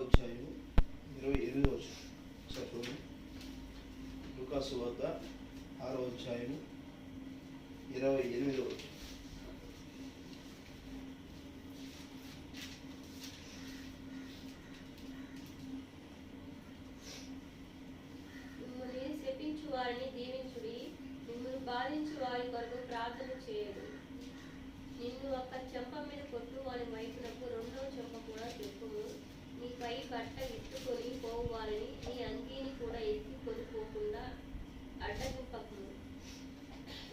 అధ్యాయము 28వ వచనం. చూడండి, లూకాసు వార్త 6వ అధ్యాయము 28వ వచనం. మిమ్మల్ని శపించు వారిని దీవించుడి, మిమ్మల్ని బాధించు వారి కొరకు ప్రార్థన చేయడు. నిన్ను ఒక్క చెంప మీద కొట్టు వారి వైపునకు రెండో చెంప కూడా చెప్పుము. నీ పై బట్ట ఇట్టుకొని పోవు వారిని నీ అంగీని కూడా ఎత్తుకొని పోకుండా అడ్డగింపకుము.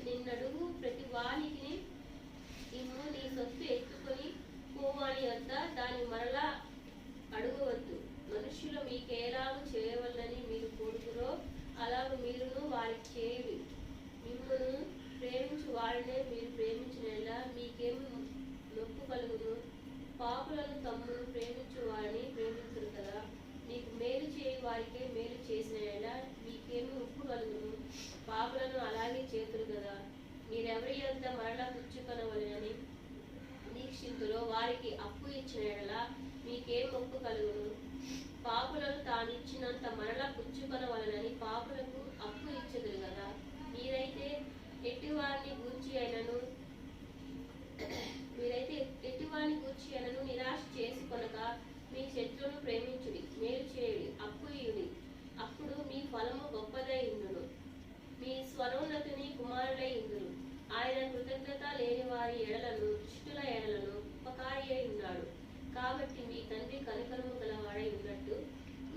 నిన్నడుగు ప్రతి వానికి ఇమ్ము, నీ సొత్తు ఎత్తుకొని పోవాని వద్ద దాన్ని మరలా అడగవద్దు. మనుష్యులు మీకేలాగు చేయవలనని మీరు కోరుకురో అలాగూ మీరును వారికి చేయుడి. మిమ్మల్ని ప్రేమించు వారినే మీరు ప్రేమించినలా మీకేమి నొప్పు కలుగును? పాపులను తమ్మును ప్రేమించు వారిని ప్రేమించరు కదా. మీకు మేలు చేయి వారికే మేలు చేసినలా మీకేమి ఉప్పు కలుగును? పాపులను అలాగే చేతురు కదా. మీరెవరి యొద్ద మరలా పుచ్చుకొనవలెనని నిరీక్షింతురో వారికి అప్పు ఇచ్చిన ఎడల మీకేం మొక్కు కలుగును? పాపులను తాను ఇచ్చినంత మరలా పుచ్చుకొనవలనని పాపులకు అప్పు ఇచ్చదురు కదా. మీరైతే ఎట్టివారిని గూర్చి అయినను నిరాశ చేసుకొనక మీ శత్రువును ప్రేమించుడి, మేలు చేయుడి, అప్పు ఇయుడి. అప్పుడు మీ ఫలము గొప్పదై ఉండును, మీ స్వరోన్నతిని కుమారులై ఉందురు. ఆయన కృతజ్ఞత లేని వారి ఎడలను దుష్టుల ఎడలను ఉపకారి అయి ఉన్నాడు. కాబట్టి మీ తండ్రి కనికరము గలవాడై ఉన్నట్టు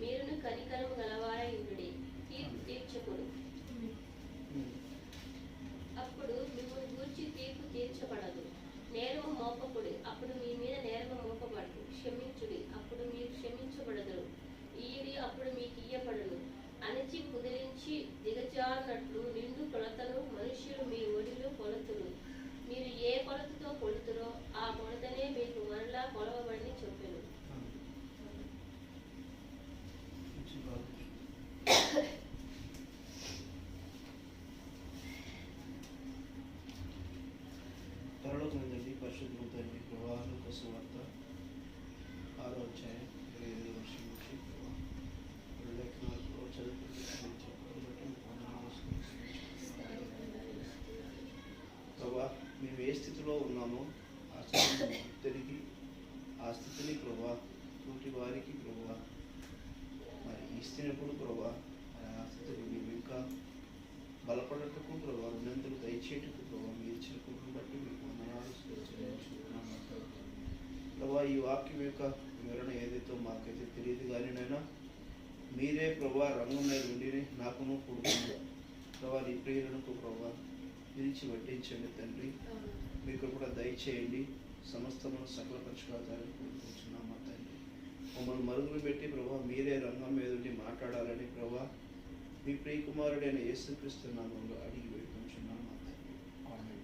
మీరును కనికరము గలవాడై ఉండుడి. తీర్పు తీర్చకుడు, అప్పుడు మిమ్మల్ని గూర్చి తీర్పు తీర్చబడదు. నేరము మోపకుడి, అప్పుడు మీ మీద నేరము మోపబడదు. క్షమించుడి, అప్పుడు మీరు క్షమించబడదురు. ఈయుడి, అప్పుడు మీకు ఇయ్యబడును. అణచి కుదిరించి దిగజారినట్లు నిండు కొలతను మనుష్యులు మీ ఒడిలో కొలతులు. మీరు ఏ కొలతతో కొలుతురో ఆ కొలతనే మీకు మరలా కొలవబడి చెప్పెను. పరలోకమైనది పరిశుద్ధ తండ్రి ప్రభా, లూకాసు వార్త 6వ అధ్యాయం 25వ వచనం నుంచి లేఖనాలు ప్రభా, మేము ఏ స్థితిలో ఉన్నామో ఆ స్థితిని తిరిగి ఆ స్థితిని ప్రభా తోటి వారికి ప్రభా మరి ఇస్తున్నప్పుడు ప్రభా ఆ స్థితిని మేము ఇంకా బలపడటకు ప్రభావ రెండంతలు దయచేటకు ప్రభావ మీరు ఇచ్చిన కృపను బట్టి మీకు వందనాలు చెల్లించుకుంటున్నాను ప్రభా. ఈ వాక్యం యొక్క వివరణ ఏదైతే మాకైతే తెలియదు కానీ నైనా మీరే ప్రభా రంగం మీద ఉండి నాకును కూడుకున్నాను ప్రభా. నీ ప్రియులకు ప్రభా పిలిచి వడ్డించండి తండ్రి, మీకు కూడా దయచేయండి. సమస్తమును సకల పరిష్కారాలు కోరుకుంటున్నాం మా తండ్రి. మమ్మల్ని మరుగులు పెట్టి ప్రభా మీరే రంగం మీద ఉండి మాట్లాడాలని ప్రభా మీ ప్రియ కుమారుడైన యేసుక్రీస్తు నామములో అడిగి వేడుకుంటున్నాం మా తండ్రి. ఆమేన్.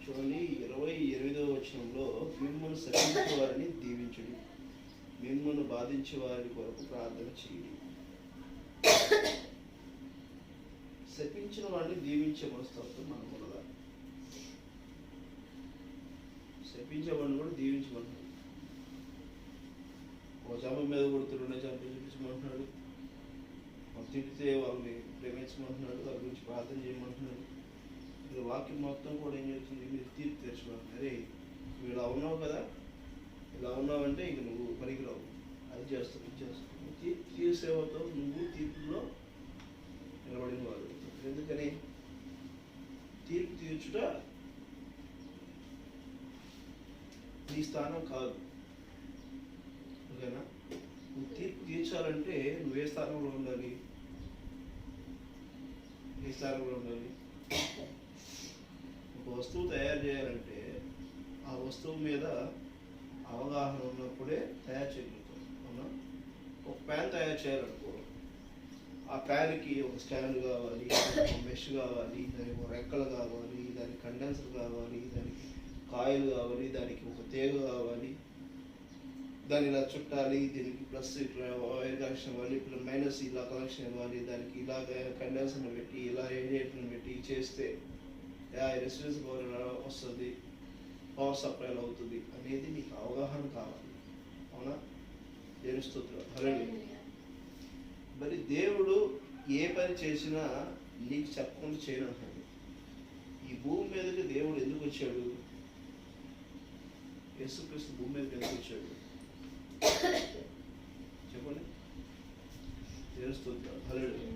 చూడండి, 28వ వచనంలో మిమ్మల్ని శపించే వారిని దీవించుడి, మిమ్మల్ని బాధించే వారి కొరకు ప్రార్థన చేయుడి. శపించిన వారిని దీవించే మనస్తత్వం మనకు ఉన్నదా? శపించేవాడిని కూడా దీవించమంటున్నాడు. ఒక జమ మీద కొడుతుండే చంపించమంటున్నాడు, తిడితే వాళ్ళని ప్రేమించమంటున్నాడు, వాళ్ళ గురించి ప్రార్థన చేయమంటున్నాడు. ఇది వాక్యం మొత్తం కూడా ఏం చేస్తుంది? మీరు తీర్పు తెచ్చుకోవాలి. అరే నువ్వు ఇలా ఉన్నావు కదా, ఇలా ఉన్నావంటే ఇక నువ్వు పనికిరావు, అది చేస్తావు, ఇది చేస్తావు. తీర్పు తీసేవతో నువ్వు తీర్పులో నిలబడిన వాడు. ఎందుకని? తీర్పు తీర్చుట నీ స్థానం కాదు, ఓకేనా? నువ్వు తీర్పు తీర్చాలంటే నువ్వు ఏ స్థానంలో ఉండాలి? ఏ స్థానంలో ఉండాలి? ఒక వస్తువు తయారు చేయాలంటే ఆ వస్తువు మీద అవగాహన ఉన్నప్పుడే తయారు చేయగలుగుతాం, అవునా? ఒక ప్యాన్ తయారు చేయాలనుకో, ఆ ప్యాన్కి ఒక స్టాండ్ కావాలి, ఒక మెష్ కావాలి, దానికి ఒక రెక్కలు కావాలి, దానికి కండెన్సర్ కావాలి, దానికి కాయిల్ కావాలి, దానికి ఒక తీగ కావాలి, దాన్ని ఇలా చుట్టాలి, దీనికి ప్లస్ ఇట్లా వైర్ కనెక్షన్ ఇవ్వాలి, ఇప్పుడు మైనస్ ఇలా కనెక్షన్ ఇవ్వాలి, దానికి ఇలాగ కండెన్సర్ని పెట్టి ఇలా రేడియేటర్ని పెట్టి చేస్తే రెసిడెన్స్ పవర్ ఎలా వస్తుంది, పవర్ సప్లై ఎలా అవుతుంది అనేది నీకు అవగాహన కావాలి. అవునా? దేవుని స్తోత్రం. హల్లెలూయా. మరి దేవుడు ఏ పని చేసినా నీకు చెప్పకుండా చేయనంటాడు. ఈ భూమి మీదకి దేవుడు ఎందుకు వచ్చాడు? యేసుక్రీస్తు భూమి మీదకి ఎందుకు వచ్చాడు చెప్పండి. దేవుని స్తోత్రం. హల్లెలూయా.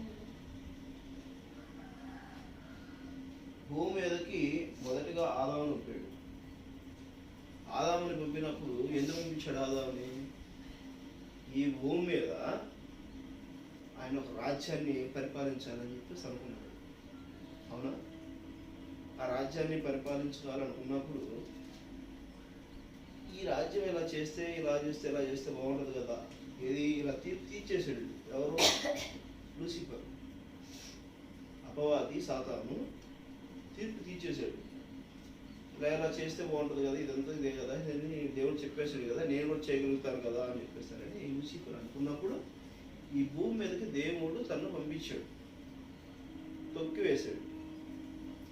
భూమి మీదకి మొదటిగా ఆదామును పంపాడు. ఆదాముని పంపినప్పుడు ఎందుకు పంపించాడు ఆదాముని? ఈ భూమి మీద ఆయన ఒక రాజ్యాన్ని పరిపాలించాలని చెప్పేసి అనుకున్నాడు. అవునా? ఆ రాజ్యాన్ని పరిపాలించుకోవాలనుకున్నప్పుడు ఈ రాజ్యం ఇలా చేస్తే ఇలా చేస్తే బాగుంటుంది కదా, ఏది ఇలా తీర్చేసాడు. ఎవరు? లూసిఫర్, అపవాది, సాతాను తీర్పు తీర్చేసాడు. ఇలా చేస్తే బాగుంటుంది కదా, ఇదంతా ఇదే కదా, దేవుడు చెప్పేశాడు కదా, నేను కూడా చేయగలుగుతాను కదా అని చెప్పేస్తానని లూసిఫర్ అనుకున్నప్పుడు ఈ భూమి మీదకి దేవుడు తనను పంపించాడు, తొక్కి వేశాడు.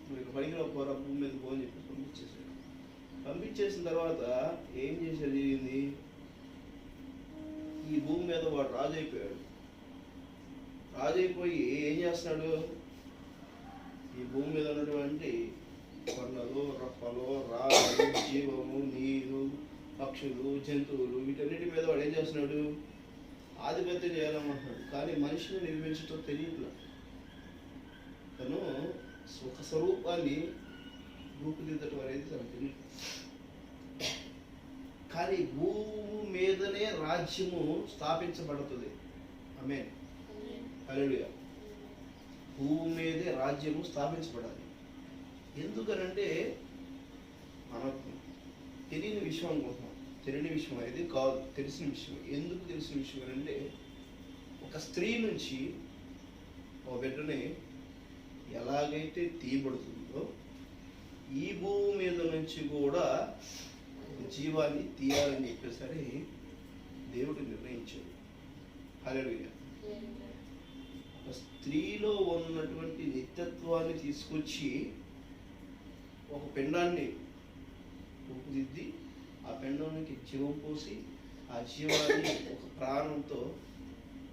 నువ్వు పనికిలో పోరా, భూమి మీద పో అని చెప్పి పంపించేశాడు. పంపించేసిన తర్వాత ఏం చేసేది జరిగింది? ఈ భూమి మీద వాడు రాజు అయిపోయాడు. రాజు అయిపోయి ఏం చేస్తున్నాడు? ఈ భూమి మీద ఉన్నటువంటి కొండలు, రప్పలు, రాళ్ళు, జీవము, నీరు, పక్షులు, జంతువులు వీటన్నిటి మీద వాడు ఏం చేస్తున్నాడు? ఆధిపత్యం చేయాలనుకుంటున్నాడు. కానీ మనిషిని నిర్మించడం తెలియట్లా. తను ఒక స్వరూపాన్ని రూపుదిద్దటం అనేది తనకు తెలియదు. కానీ భూమి మీదనే రాజ్యము స్థాపించబడుతుంది. ఆమేన్. హల్లెలూయా. భూమి మీదే రాజ్యము స్థాపించబడాలి. ఎందుకనంటే మనకు తెలియని విషయం అనుకుంటున్నాం. తెలియని విషయం అనేది కాదు, తెలిసిన విషయం. ఎందుకు తెలిసిన విషయం అంటే ఒక స్త్రీ నుంచి ఒక బిడ్డని ఎలాగైతే తీయబడుతుందో ఈ భూమి మీద నుంచి కూడా జీవాన్ని తీయాలని చెప్పేసరి దేవుడు నిర్ణయించాడు. హల్లెలూయా. ఒక స్త్రీలో ఉన్నటువంటి నిత్యత్వాన్ని తీసుకొచ్చి ఒక పిండాన్ని రూపుదిద్ది ఆ పిండానికి జీవం పోసి ఆ జీవాన్ని ఒక ప్రాణంతో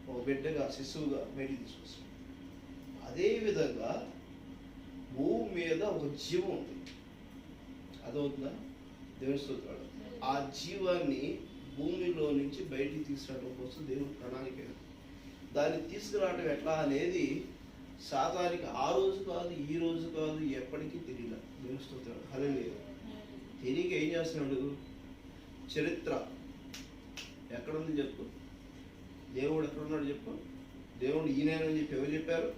ఒక బిడ్డగా, శిశువుగా బయటికి తీసుకొస్తాడు. అదేవిధంగా భూమి మీద ఒక జీవం ఉంది. అదవుతుందా? దేవుని స్తోత్రాలు. ఆ జీవాన్ని భూమిలో నుంచి బయటికి తీసుకురావడం కోసం దేవుని ప్రణాళిక. దాన్ని తీసుకురావడం ఎట్లా అనేది సాతానికి ఆ రోజు కాదు, ఈ రోజు కాదు, ఎప్పటికీ తెలియదు. దేవుని స్తోత్రాలు. హల్లెలూయా. తెలియక ఏం చేస్తున్నాడు? చరిత్ర ఎక్కడుంది చెప్పు? దేవుడు ఎక్కడున్నాడు చెప్పు? దేవుడు ఈయనని చెప్పి ఎవరు చెప్పారు?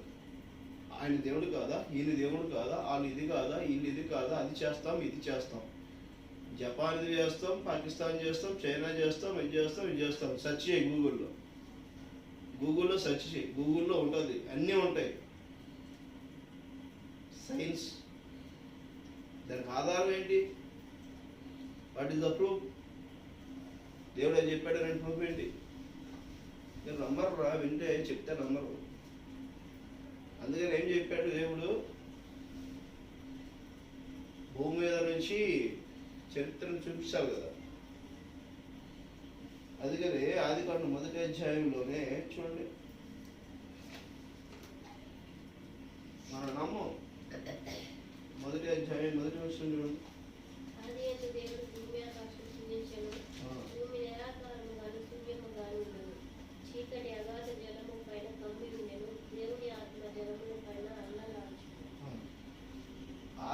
ఆయన దేవుడు కాదా? ఈయన దేవుడు కాదా? వాళ్ళు ఇది కాదా? వీళ్ళు ఇది కాదా? అది చేస్తాం, ఇది చేస్తాం, జపాన్ ఇది చేస్తాం, పాకిస్తాన్ చేస్తాం, చైనా చేస్తాం, ఇది చేస్తాం, ఇది చేస్తాం. సెర్చ్ చేయి గూగుల్లో సెర్చ్ చేయి. గూగుల్లో ఉంటుంది, అన్నీ ఉంటాయి. సైన్స్. దానికి ఆధారం ఏంటి? What is the proof? దేవుడు ఏం చెప్పాడు అని ప్రూఫ్ ఏంటి? నేను నమ్మరు రా, వింటే చెప్తే నమ్మరు. అందుకని ఏం చెప్పాడు దేవుడు? భూమి మీద నుంచి చరిత్రను చూపించాలి కదా. అందుకని ఆదికాండం 1వ అధ్యాయంలోనే చూడండి, మనం నమ్మం. 1వ అధ్యాయం 1వ వచనం చూడండి.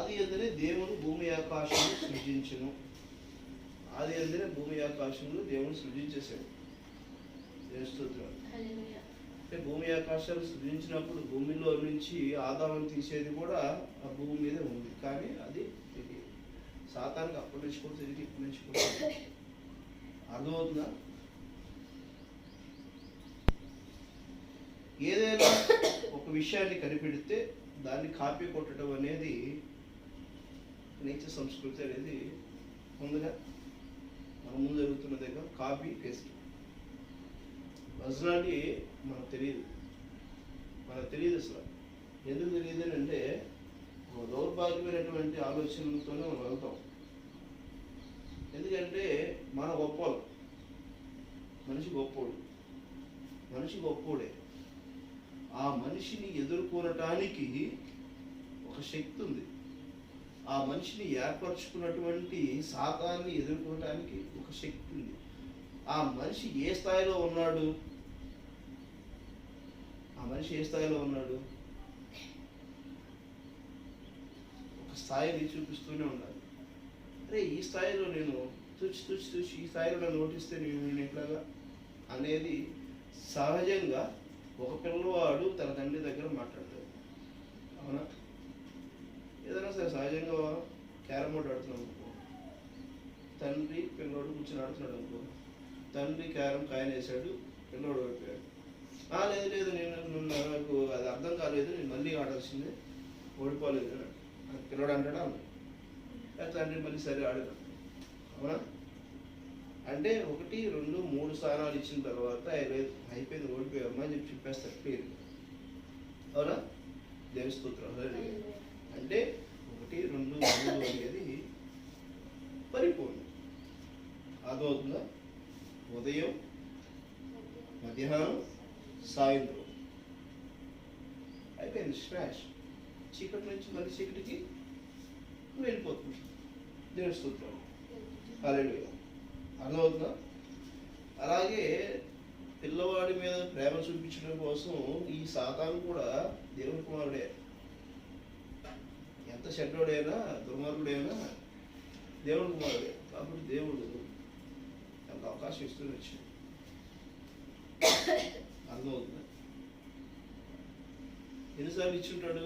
ఆది యందునే దేవుడు భూమి ఆకాశములు సృజించును. ఆది యందునే భూమి ఆకాశములు దేవుడు సృజించేశాడు. స్తోత్రం. అంటే భూమి ఆకాశాలు సృజించినప్పుడు భూమిలో నుంచి ఆదామును తీసేది కూడా ఆ భూమి మీదే ఉంది. కానీ అది తెలియదు. సాతానికి అప్పటి నుంచి కూడా తెలియదు, ఇప్పటి నుంచి కూడా అర్థమవుతుందా? ఏదైనా ఒక విషయాన్ని కనిపెడితే దాన్ని కాపీ కొట్టడం అనేది నేచర్ సంస్కృతి అనేది ఉందిగా. మన ముందు జరుగుతున్నదే కాపీ పేస్ట్. ఒరిజినాలిటీ మనకు తెలియదు అసలు. ఎందుకు తెలియదు అని అంటే దౌర్భాగ్యమైనటువంటి ఆలోచనలతోనే మనం వెళ్తాం. ఎందుకంటే మన గొప్పలు, మనిషి గొప్పోడే. ఆ మనిషిని ఎదుర్కొనటానికి ఒక శక్తి ఉంది. ఆ మనిషిని ఏర్పరచుకున్నటువంటి సాతాన్ని ఎదుర్కోవడానికి ఒక శక్తి ఉంది. ఆ మనిషి ఏ స్థాయిలో ఉన్నాడు, ఒక స్థాయిని చూపిస్తూనే ఉండాలి. అరే ఈ స్థాయిలో నేను తుచి ఈ స్థాయిలో నన్ను నోటిస్తే నేను ఎట్లాగా అనేది సహజంగా ఒక పిల్లవాడు తన తండ్రి దగ్గర మాట్లాడతాడు. అవునా? ఏదైనా సరే సహజంగా క్యారమ్ బోర్డు ఆడుతున్నాం అనుకో, తండ్రి పిల్లోడు కూర్చొని ఆడుతున్నాడు అనుకో, తండ్రి క్యారమ్ కాయన వేసాడు, పిల్లోడు ఓడిపోయాడు. లేదు నాకు అది అర్థం కాలేదు, నేను మళ్ళీ ఆడాల్సిందే, ఓడిపోలేదు అని పిల్లోడు అంటాడా? తండ్రి మళ్ళీ సరే ఆడదు. అవునా? అంటే 1, 2, 3 స్థానాలు ఇచ్చిన తర్వాత అయిపోయింది, ఓడిపోయామా అని చెప్పేస్తారు క్లియర్. అవునా? దేవుని స్తోత్రం. అంటే 1, 2, 3 అనేది పరిపూర్ణం. అదవుతుందా? ఉదయం, మధ్యాహ్నం, సాయంత్రం అయిపోయింది. స్మాష్. చీకటి నుంచి మళ్ళీ చీకటికి వెళ్ళిపోతుంది. దేవుని స్తోత్రం. హల్లెలూయా. అర్థమవుతుందా? అలాగే పిల్లవాడి మీద ప్రేమ చూపించడం కోసం ఈ సాతాను కూడా దేవుని కుమారుడే. ఎంత చెడ్డోడైనా దుర్మార్గుడైనా దేవుని కుమారుడే. కాబట్టి దేవుడు ఎంత అవకాశం ఇస్తూనే వచ్చాడు. అర్థమవుతుందా? ఎన్నిసార్లు ఇచ్చుంటాడు?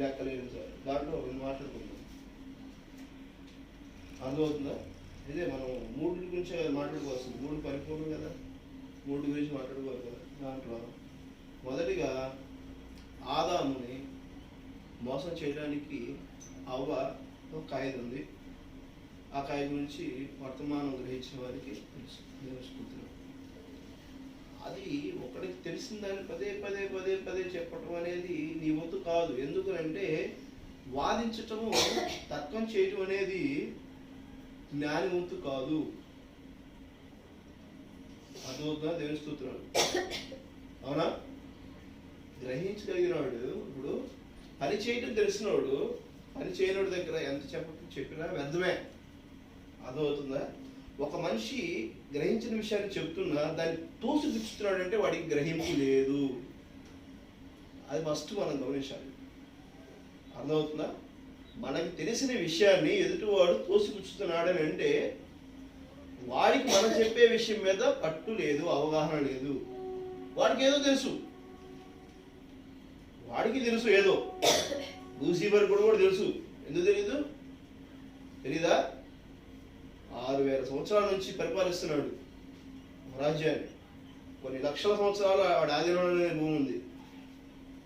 లెక్కలేని సార్లు. దాంట్లో 2 మాట్లాడుకుందాం. అర్థమవుతుందా? ఇదే మనం 3 గురించి మాట్లాడుకోవాల్సింది. 3 పరిపూర్ణం కదా, 3 గురించి మాట్లాడుకోవాలి కదా. దాంట్లో మొదటిగా ఆదాముని మోసం చేయడానికి అవ్వ ఒక కాయిద ఉంది. ఆ కాయిద గురించి వర్తమానం గ్రహించిన వారికి తెలుసు. నేర్చుకుంటున్నాం. అది ఒకరికి తెలిసిన దాన్ని పదే చెప్పటం అనేది నీ వంతు కాదు. ఎందుకంటే వాదించటము, తర్కం చేయటం అనేది జ్ఞాని వంతు కాదు. అర్థమవుతుందా? దేవుని స్తోత్రాలు. అవునా? గ్రహించగలిగినవాడు, ఇప్పుడు పని చేయటం తెలిసినవాడు పని చేయనోడి దగ్గర ఎంత చెప్పినా వ్యర్థమే. అర్థమవుతుందా? ఒక మనిషి గ్రహించిన విషయాన్ని చెప్తున్నా దాన్ని తోసిపుచ్చుతున్నాడు అంటే వాడికి గ్రహింపు లేదు. అది ఫస్ట్ మనం గమనించాలి. అర్థమవుతుందా? మనకి తెలిసిన విషయాన్ని ఎదుటివాడు తోసిపుచ్చుతున్నాడని అంటే వాడికి మనం చెప్పే విషయం మీద పట్టు లేదు, అవగాహన లేదు. వాడికి ఏదో తెలుసు, ఏదో లూసిఫర్ కూడా తెలుసు. ఎందుకు తెలీదా? 6000 సంవత్సరాల నుంచి పరిపాలిస్తున్నాడు రాజ్యాన్ని. కొన్ని లక్షల సంవత్సరాలు వాడి ఆధీనంలోనే భూమి ఉంది.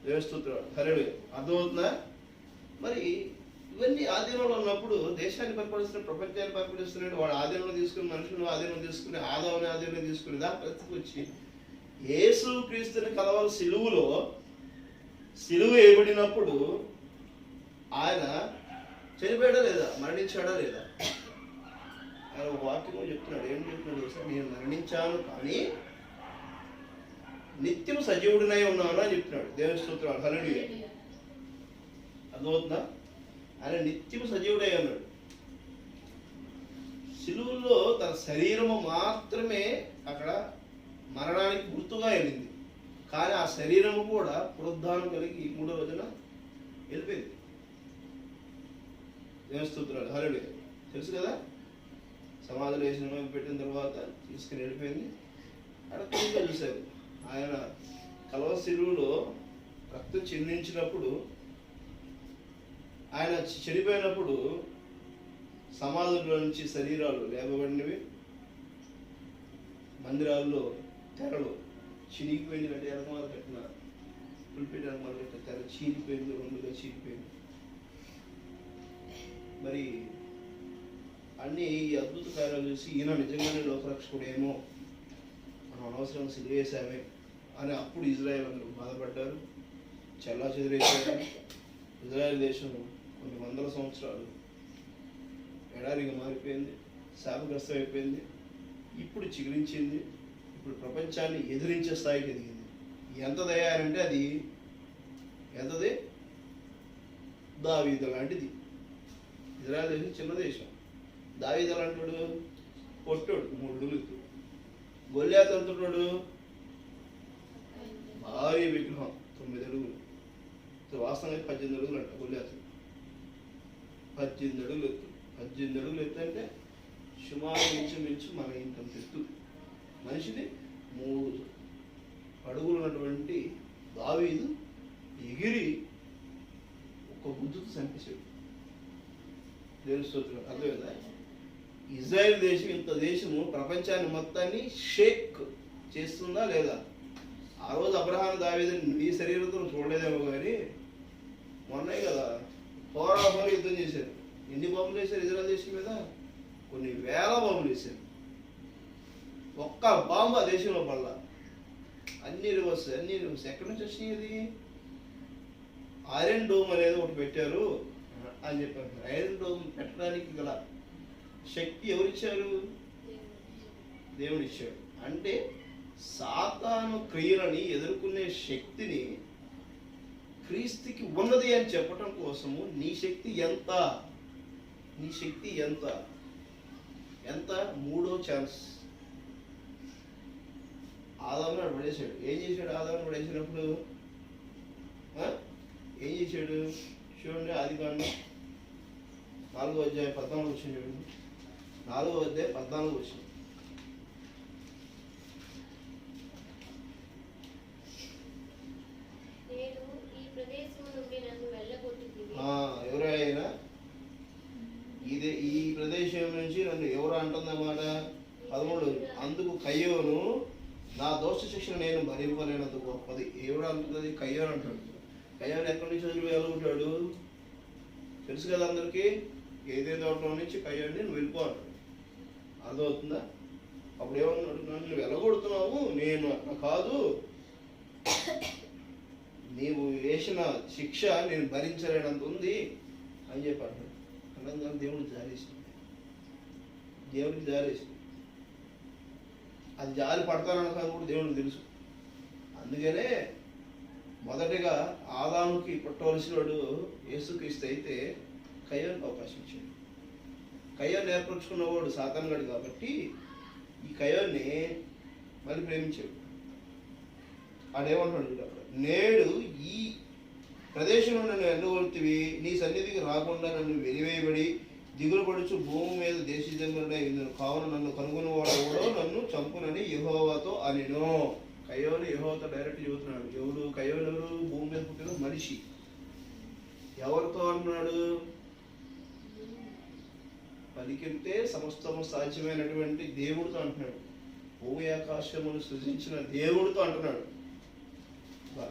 దేవస్తోత్రాడు. హల్లెలూయా. అర్థమవుతుందా? మరి ఇవన్నీ ఆధీనంలో ఉన్నప్పుడు దేశాన్ని పరిపాలిస్తున్నాడు, ప్రపంచాన్ని పరిపాలిస్తున్నాడు. వాడు ఆధీనంలో తీసుకుని, మనుషులను ఆధీనంలో తీసుకుని, ఆదాముని ఆధీనంలో తీసుకుని దాని పరిస్థితికి వచ్చి యేసు క్రీస్తుని కలవాలి. సిలువ వేయబడినప్పుడు ఆయన చనిపోయాడా లేదా, మరణించాడా లేదా? ఆయన వాక్యం చెప్తున్నాడు. ఏం చెప్తున్నాడు? సార్, నేను మరణించాను కానీ నిత్యం సజీవుడినై ఉన్నాను అని చెప్తున్నాడు. దేవుని స్తోత్రాలు. హల్లెలూయా. అర్థమవుతుందా? ఆయన నిత్యం సజీవుడై ఉన్నాడు. సిలువలో తన శరీరము మాత్రమే అక్కడ మరణానికి గుర్తుగా వెళ్ళింది. కానీ ఆ శరీరము కూడా పునరుద్ధానం కలిగి 3వ రోజున వెళ్ళిపోయింది. దేవుని స్తోత్రాలు. హల్లెలూయా. తెలుసు కదా, సమాధిలో వేసిన పెట్టిన తర్వాత తీసుకుని వెళ్ళిపోయింది. అక్కడ క్లీన్గా చూశారు. ఆయన కలవ సిలువలో రక్తం చిందించినప్పుడు, ఆయన చనిపోయినప్పుడు సమాధుల్లో నుంచి శరీరాలు లేపబడినవి. మందిరాల్లో తెరలు చినిగిపోయింది. అంటే ఎనకమాలు కట్టిన పులిపేట ఎనకమాలు కట్టిన తెర చీలిపోయింది, 2గా చీలిపోయింది. మరి అన్ని ఈ అద్భుత కార్యాలు చూసి ఈయన నిజంగానే లోకరక్షకుడేమో, మనం అనవసరంగా సిలువేశామే అని అప్పుడు ఇజ్రాయెల్ అందరూ బాధపడ్డారు, చల్లా చెదిరైపోయారు. ఇజ్రాయెల్ దేశం కొన్ని వందల సంవత్సరాలు ఎడారిగా మారిపోయింది, శాపగ్రస్తం అయిపోయింది. ఇప్పుడు చిగురించింది, ఇప్పుడు ప్రపంచాన్ని ఎదిరించే స్థాయికి ఎదిగింది. ఎంత దయారంటే అది ఎంతది, దావీదు లాంటిది. ఇజ్రాయెల్ దేశం చిన్న దేశం, దావీదు లాంటి పొట్టోడు 3 అడుగులు, గొల్యాతు అంటున్నాడు భారీ విగ్రహం 9 అడుగులు, వాస్తవంగా 18 అడుగులు అంట గొల్యాతు. 18 అడుగులు ఎత్తు, 18 అడుగులు ఎత్తు అంటే సుమారు మించు మన ఇంకంత ఎత్తు. మనిషిది 3 అడుగులు ఉన్నటువంటి దావీదు ఎగిరి ఒక బుద్ధుతో చంపేశాడు. దేవుని స్తోత్రం. అర్థమైందా? ఇజ్రాయెల్ దేశం, ఇంత దేశము ప్రపంచాన్ని మొత్తాన్ని షేక్ చేస్తుందా లేదా? ఆ రోజు అబ్రహాం దావీదుని నీ శరీరంతో చూడలేదేమో కానీ మొన్నే కదా హోరాహోరీ యుద్ధం చేశారు. ఎన్ని బాంబులు వేశారు ఇజ్రాయెల్ దేశం మీద? కొన్ని వేల బాంబులు వేశారు. ఒక్క బాంబు ఆ దేశంలో పడలా. అన్ని రివర్స్. ఎక్కడి నుంచి వచ్చినాయి? ఐరన్ డోమ్ అనేది ఒకటి పెట్టారు అని చెప్పారు. ఐరన్ డోమ్ పెట్టడానికి గల శక్తి ఎవరిచ్చారు? దేవుడు ఇచ్చాడు. అంటే సాతాను క్రియలని ఎదుర్కొనే శక్తిని క్రీస్తుకి ఉన్నది అని చెప్పటం కోసము నీ శక్తి ఎంత, నీ శక్తి ఎంత ఎంత 3వ ఛాన్స్. ఆదామును పడేశాడు. ఏం చేశాడు? ఆదామును పడేసినప్పుడు ఏం చేశాడు? చూడండి, ఆదికాండం 4వ అధ్యాయం 14 వచ్చింది. చూడండి, 4వ అధ్యాయం 14 వచ్చింది. ఎవరైనా ఈ ప్రదేశం నుంచి నన్ను ఎవరు అంటుందన్నమాట? 13. అందుకు కయ్యోను, నా దోష శిక్షణ నేను భరింపలేనంత గొప్పది. ఎవడు అంటుంది? కయ్యోను అంటాడు. కయ్యోను ఎక్కడి నుంచి వదిలి వెళ్ళుకుంటాడు? తెలుసు కదా అందరికీ. ఏదే తోటలో నుంచి కయ్యోని నువ్వు వెళ్ళిపో అంటాడు. అర్థమవుతుందా? అప్పుడు ఏమన్నాడు? నన్ను వెళ్ళగొడుతున్నావు, నేను కాదు, నీవు వేసిన శిక్ష నేను భరించలేనంత ఉంది అని చెప్పాడు. అనగా దేవుడికి జాలేసింది. దేవుడికి జాలేసింది. అది జాలి పడతానన్న కూడా దేవుడికి తెలుసు. అందుకనే మొదటిగా ఆదాముకి పుట్టవలసిన వాడు యేసుక్రీస్తు అయితే కయ్యోనికి అవకాశం ఇచ్చాడు. కయ్యోన్ని ఏర్పరచుకున్నవాడు సాతానుగాడు కాబట్టి ఈ కయ్యోన్ని మళ్ళీ ప్రేమించాడు. ఆడేమంటాడు? నేడు ఈ ప్రదేశంలో నన్ను ఎండగొడుతువి, నీ సన్నిధికి రాకుండా నన్ను వెలివేయబడి దిగులు పడుచు భూమి మీద దేశజంగుడై ఇందును, కావున నన్ను కనుగొనేవాడు కూడా నన్ను చంపునని యెహోవాతో అనెను. కయ్యోను యెహోవాతో డైరెక్ట్ చెబుతున్నాడు. ఎవరు కయ్యోను? ఎవరు? భూమి మీద పుట్టిన మనిషి. ఎవరితో అంటున్నాడు? పలికితే సమస్తము సాధ్యమైనటువంటి దేవుడితో అంటున్నాడు. భూమి ఆకాశమును సృజించిన దేవుడితో అంటున్నాడు.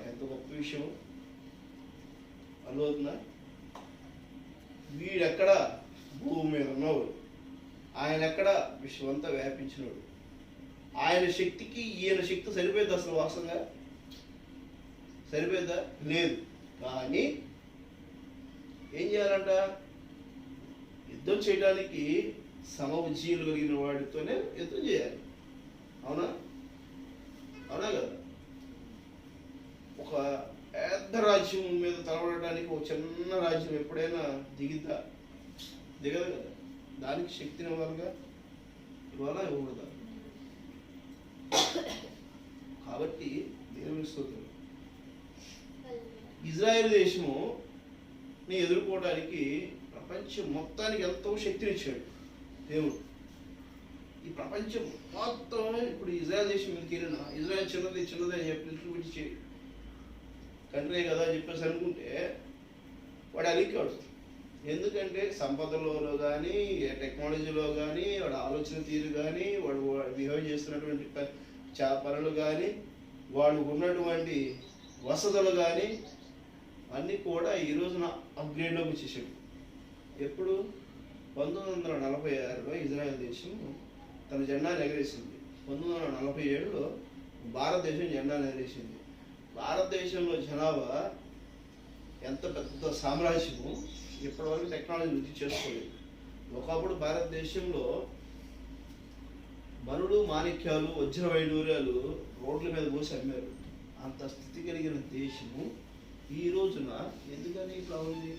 ఎంత గొప్ప విషయం. అర్థమవుతుందా? వీడెక్కడ? భూమి మీద ఉన్నవాడు. ఆయన ఎక్కడ? విశ్వమంతా వ్యాపించినవాడు. ఆయన శక్తికి ఈయన శక్తి సరిపోయింది అసలు? వాస్తవంగా సరిపోయిందా? లేదు. కానీ ఏం చేయాలంట? యుద్ధం చేయడానికి సమబుద్ధీలు కలిగిన వాడితోనే యుద్ధం చేయాలి. అవునా? అవునా కదా? ఒక పెద్ద రాజ్యం మీద తలబడటానికి ఒక చిన్న రాజ్యం ఎప్పుడైనా దిగదు కదా. దానికి శక్తిని ఇవ్వాలిగా. ఇవ్వకూడదా? కాబట్టి దేవుని స్తోత్రం. ఇజ్రాయెల్ దేశముని ఎదుర్కోవడానికి ప్రపంచం మొత్తానికి ఎంతో శక్తినిచ్చాడు దేవుడు. ఈ ప్రపంచం మొత్తం ఇప్పుడు ఇజ్రాయెల్ దేశం మీదకి వెళ్ళిన, ఇజ్రాయెల్ చిన్నది అని చెప్పి విడిచి కంట్రీ కదా అని చెప్పేసి అనుకుంటే వాడు అలికాడు. ఎందుకంటే సంపదలో కానీ, టెక్నాలజీలో కానీ, వాడు ఆలోచన తీరు కానీ, వాడు బిహేవ్ చేస్తున్నటువంటి పనులు కానీ, వాడు ఉన్నటువంటి వసతులు కానీ అన్నీ కూడా ఈ రోజున అప్గ్రేడ్లోకి వచ్చేసాడు. ఎప్పుడు? 1946లో ఇజ్రాయెల్ దేశం తన జెండాను ఎగరేసింది. 1947లో భారతదేశం జెండాను ఎగరేసింది. భారతదేశంలో జనాభా ఎంత పెద్ద సామ్రాజ్యము, ఇప్పటివరకు టెక్నాలజీ వృద్ధి చేసుకోలేదు. ఒకప్పుడు భారతదేశంలో మనులు, మాణిక్యాలు, వజ్ర వైడూర్యాలు రోడ్ల మీద పోసి అమ్మారు. అంత స్థితి కలిగిన దేశము ఈ రోజున ఎందుకని ఇట్లా ఉంది?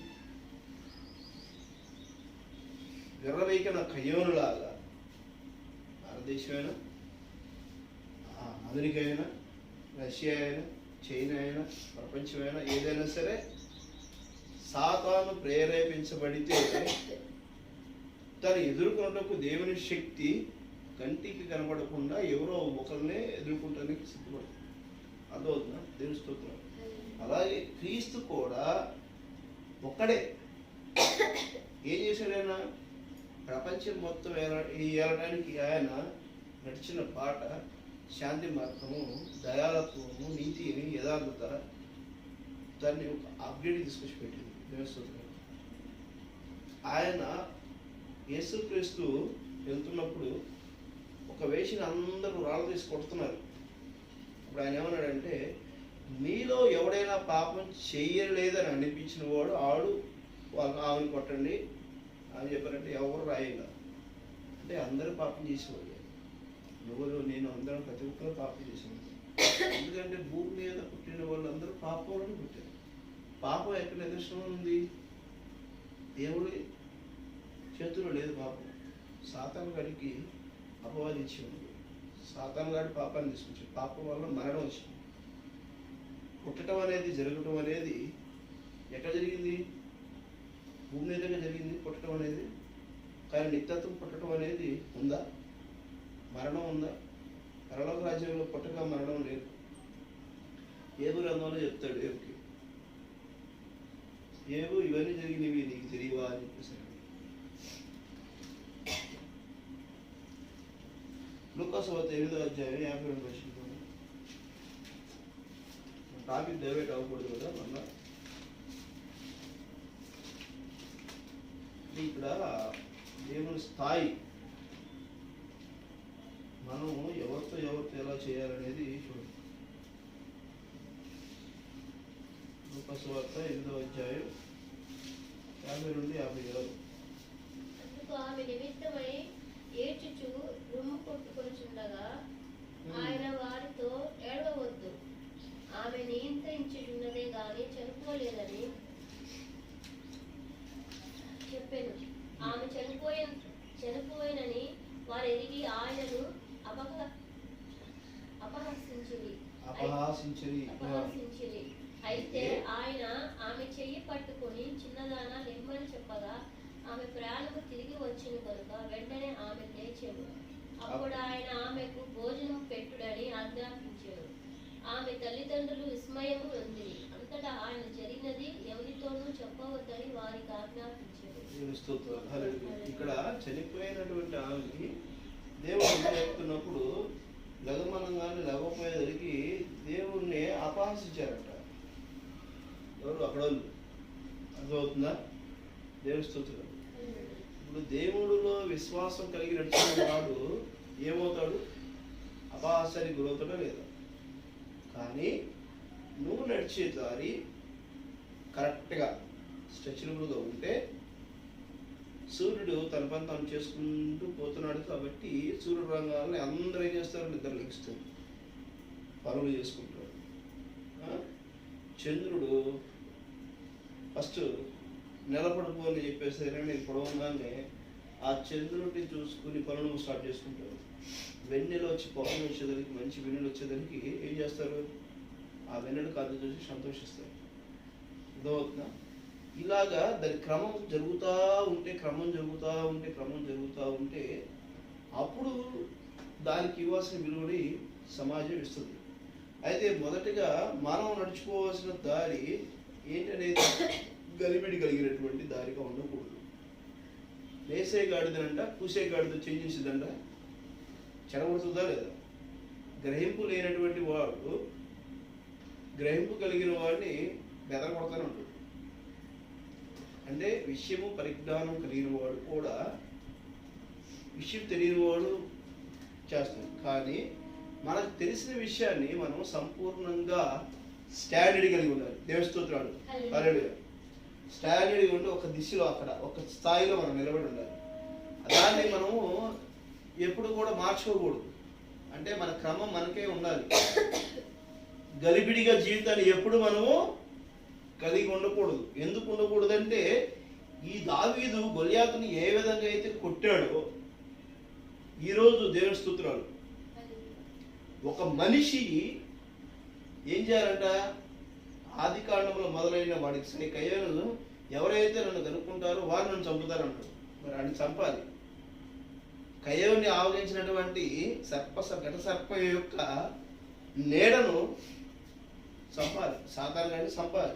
విర్రవీకిన కయ్యోనులాగా భారతదేశమైనా, అమెరికా అయినా, రష్యా అయినా, చైనా అయినా, ప్రపంచమైనా ఏదైనా సరే సాతాను ప్రేరేపించబడితే తను ఎదుర్కొన్నటకు దేవుని శక్తి కంటికి కనబడకుండా ఎవరో ఒకరినే ఎదుర్కొంటానికి సిద్ధపడుతుంది. అర్థమవుతుందా? దేవుని స్తోత్రం. అలాగే క్రీస్తు కూడా ఒక్కడే ఏం చేశాడైనా ప్రపంచం మొత్తం ఏలడానికి ఆయన నడిచిన బాట శాంతి మార్గము, దయాలత్వము, నీతిని, యథార్థత, దాన్ని ఒక అప్డేట్ తీసుకొచ్చి పెట్టింది దేవుని స్తోత్రం. ఆయన యేసుక్రీస్తు వెళ్తున్నప్పుడు ఒక వేషిని అందరూ రాళ్ళు తీసి కొడుతున్నారు. అప్పుడు ఆయన ఏమన్నాడంటే, మీలో ఎవడైనా పాపం చెయ్యలేదని అనిపించిన వాడు ఆమెను కొట్టండి అని చెప్పారంటే ఎవరు రాయగా అంటే అందరూ పాపం చేసేవాళ్ళు. ఎవరు, నేను అందరం ప్రతి ఒక్కరు పాపం చేసేవాళ్ళు. ఎందుకంటే భూమి మీద పుట్టిన వాళ్ళందరూ పాపంలోనే పుట్టారు. పాపం ఎక్కడ నిదర్శనం ఉంది? దేవుడి చేతుల్లో లేదు పాపం. సాతాను గారికి అపవాది ఇచ్చి ఉంది. సాతాను గారి పాపాన్ని తీసుకొచ్చాడు. పాపం వల్ల మరణం వచ్చింది. పుట్టడం అనేది, జరగటం అనేది ఎక్కడ జరిగింది? భూమి మీదగా జరిగింది పుట్టడం అనేది. కానీ నిత్యత్వం పుట్టడం అనేది ఉందా? మరణం ఉందా? పరలోక రాజ్యంలో పుట్టక మరణం లేదు. ఏబు గ్రంథంలో చెప్తాడు ఏబుకి, ఏబు ఇవన్నీ జరిగినవి నీకు తెలియవా అని చెప్పేసి. లూకాసు వార్త 8వ అధ్యాయం 52వ వచనంలో టాపిక్ డైవర్ట్ అవ్వకూడదు కదా మళ్ళా. ఇక్కడ దేవుని స్థాయి, మనం ఎవరితో ఎలా చేయాలనేది చూడండి. లూకాసు వార్త 8వ అధ్యాయం 50 నుండి 56. అందుకు ఆమె నిమిత్తమై ఏడ్చుచు రొమ్ము కొట్టుకొనుచుండగా ఆయన వారితో, ఏడవవద్దు, ఆమె నియంత్రించుచున్నదే గాని చనిపోలేదని చెప్పాను. ఆమె చనిపోయినని వారు ఎరిగి ఆయనను అపహసించిరి. అయితే ఆయన ఆమె చెయ్యి పట్టుకొని, చిన్నదాన లెమ్మని చెప్పగా ఆమె ప్రాణము తిరిగి వచ్చింది కనుక వెంటనే ఆమె లేచెను. అప్పుడు ఆయన ఆమెకు భోజనం పెట్టుడని ఆజ్ఞాపించాడు. ఆమె తల్లిదండ్రులు విస్మయము నొందిరి. అంతటా ఆయన జరిగినది ఎవరితోనూ చెప్పవద్దని వారికి ఆజ్ఞాపించాడు. ఇక్కడ చనిపోయినటువంటి ఆమెకి దేవుడు చెప్తున్నప్పుడు లగమనంగానే లగపోయేసరికి దేవుణ్ణి అపహసించారట. ఎవరు? అక్కడ వాళ్ళు. అర్థమవుతుందా? దేవుని స్తుతులు. ఇప్పుడు దేవుడిలో విశ్వాసం కలిగి నడిచిన వాడు ఏమవుతాడు? అపహాస్యానికి గురవుతాడో లేదా? కానీ నువ్వు నడిచే దారి కరెక్ట్గా స్ట్రెచబుల్గా ఉంటే, సూర్యుడు తన పని తాను చేసుకుంటూ పోతున్నాడు కాబట్టి సూర్యుడు రంగాలని అందరూ ఏం చేస్తారు? నిద్ర లెగిస్తారు, పనులు చేసుకుంటారు. చంద్రుడు ఫస్ట్ నిలబడిపో అని చెప్పేసరి నేను పొడవగానే ఆ చంద్రుడిని చూసుకుని పనులు స్టార్ట్ చేసుకుంటారు. వెన్నెలు వచ్చి పొలం వచ్చేదానికి, మంచి వెన్నెలు వచ్చేదానికి ఏం చేస్తారు? ఆ వెన్నెలు కాదు చూసి సంతోషిస్తారు. అర్థమవుతుందా? ఇలాగా దాని క్రమం జరుగుతూ ఉంటే అప్పుడు దానికి ఇవ్వాల్సిన విలువని సమాజం ఇస్తుంది. అయితే మొదటిగా మనం నడుచుకోవాల్సిన దారి ఏంటనేది గలిబిడి కలిగినటువంటి దారిగా ఉండకూడదు. లేసే గాడిదనంట, కూసే గాడిద చేంజేసిందంట, చెడగొడుతుందా లేదా? గ్రహింపు లేనటువంటి వాడు గ్రహింపు కలిగిన వాడిని బెదరగొడతానే ఉంటాడు. అంటే విషయము పరిజ్ఞానం కలిగిన వాడు కూడా విషయం తెలియని వాడు చేస్తాం. కానీ మనకు తెలిసిన విషయాన్ని మనం సంపూర్ణంగా స్టాండర్డ్ కలిగి ఉండాలి. దేవుని స్తోత్రాలు. హల్లెలూయా. స్టాండర్డ్ ఉండి ఒక దిశలో అక్కడ ఒక స్థాయిలో మనం నిలబడి ఉండాలి. దాన్ని మనము ఎప్పుడు కూడా మార్చుకోకూడదు. అంటే మన క్రమం మనకే ఉండాలి. గలిబిడిగా జీవితాన్ని ఎప్పుడు మనము కలిగి ఉండకూడదు. ఎందుకు ఉండకూడదు అంటే ఈ దావీదు గొల్యాతుని ఏ విధంగా అయితే కొట్టాడో ఈరోజు దేవుని స్తోత్రాలు ఒక మనిషి ఏం చేయాలంట, ఆది కాండంలో మొదలైన వాడికి కయ్యను ఎవరైతే నన్ను కనుక్కుంటారో వారు నన్ను చంపుతారంటారు. మరి ఆయన చంపాలి. కయ్యని ఆవగించినటువంటి ఘట సర్ప యొక్క నీడను చంపాలి. సాతాను గారిని చంపాలి.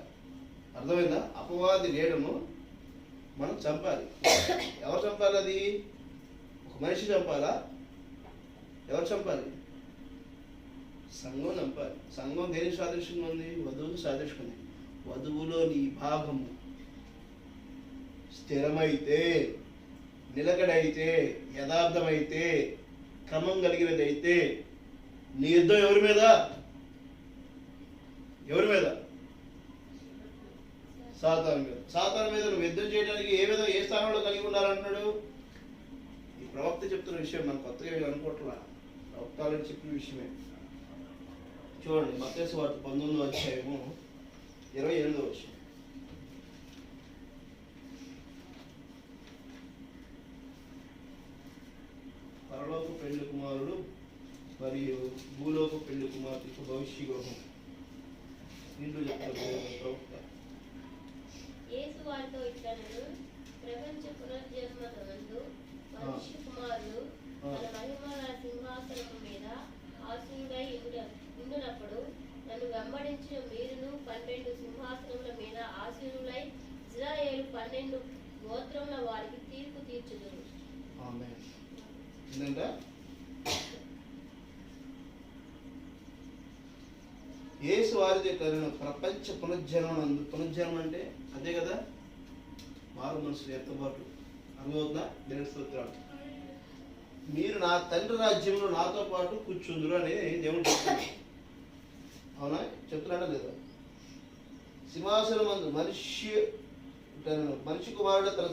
అర్థమైందా? అపవాది నీడను మనం చంపాలి. ఎవరు చంపాలి? అది ఒక మనిషి చంపాలా? ఎవరు చంపాలి? సంఘం చంపాలి. సంఘం దేనికి సాదృశ్యంగా ఉంది? వధువుకు సాదృశ్యంగా ఉంది. వధువులో నీ భాగము స్థిరమైతే, నిలకడైతే, యథార్థమైతే, క్రమం కలిగినదైతే నీ యుద్ధం ఎవరి మీద? ఎవరి మీద? సాతాను మీద. సాతాను మీద నువ్వు యుద్ధం చేయడానికి ఏ స్థానంలో కలిగి ఉండాలంటున్నాడు? ఈ ప్రవక్త చెప్తున్న విషయం మనం కొత్తగా అనుకోవట్లా. ప్రవక్తలు చెప్పిన విషయమే. చూడండి, మత్తయి సువార్త 19వ అధ్యాయము 28వ వచనం. పరలోక పెళ్లి కుమారుడు మరియు భూలోక పెళ్లి కుమార్తెకు భవిష్య గృహం. దీంట్లో చెప్తారు ప్రవక్త. యేసు వారితో ఇట్లనెను, ప్రపంచ పునర్జన్మనందు మనుష్య కుమారుడు తన మహిమల సింహాసనము మీద ఆసీనుడై ఉండునప్పుడు నన్ను వెంబడించిన మీరును 12 సింహాసనముల మీద ఆసీనులై ఇశ్రాయేలు 12 గోత్రముల వారికి తీర్పు తీర్చుదురు. ఆమేన్. ఏంటంటే యేసు వారితో ప్రపంచ పునర్జన్మనందు. పునర్జన్మ అంటే అదే కదా, మారు మనసులు ఎత్తబాటు. అనుభవుతుందా? దేవుని స్తోత్రాలు. మీరు నా తండ్రి రాజ్యంలో నాతో పాటు కూర్చుందురు అని దేవుడు చెప్తున్నాడు. అవునా? చెప్తున్నాడా లేదా? సింహాసనం అందు మనిషి కుమారుడు తన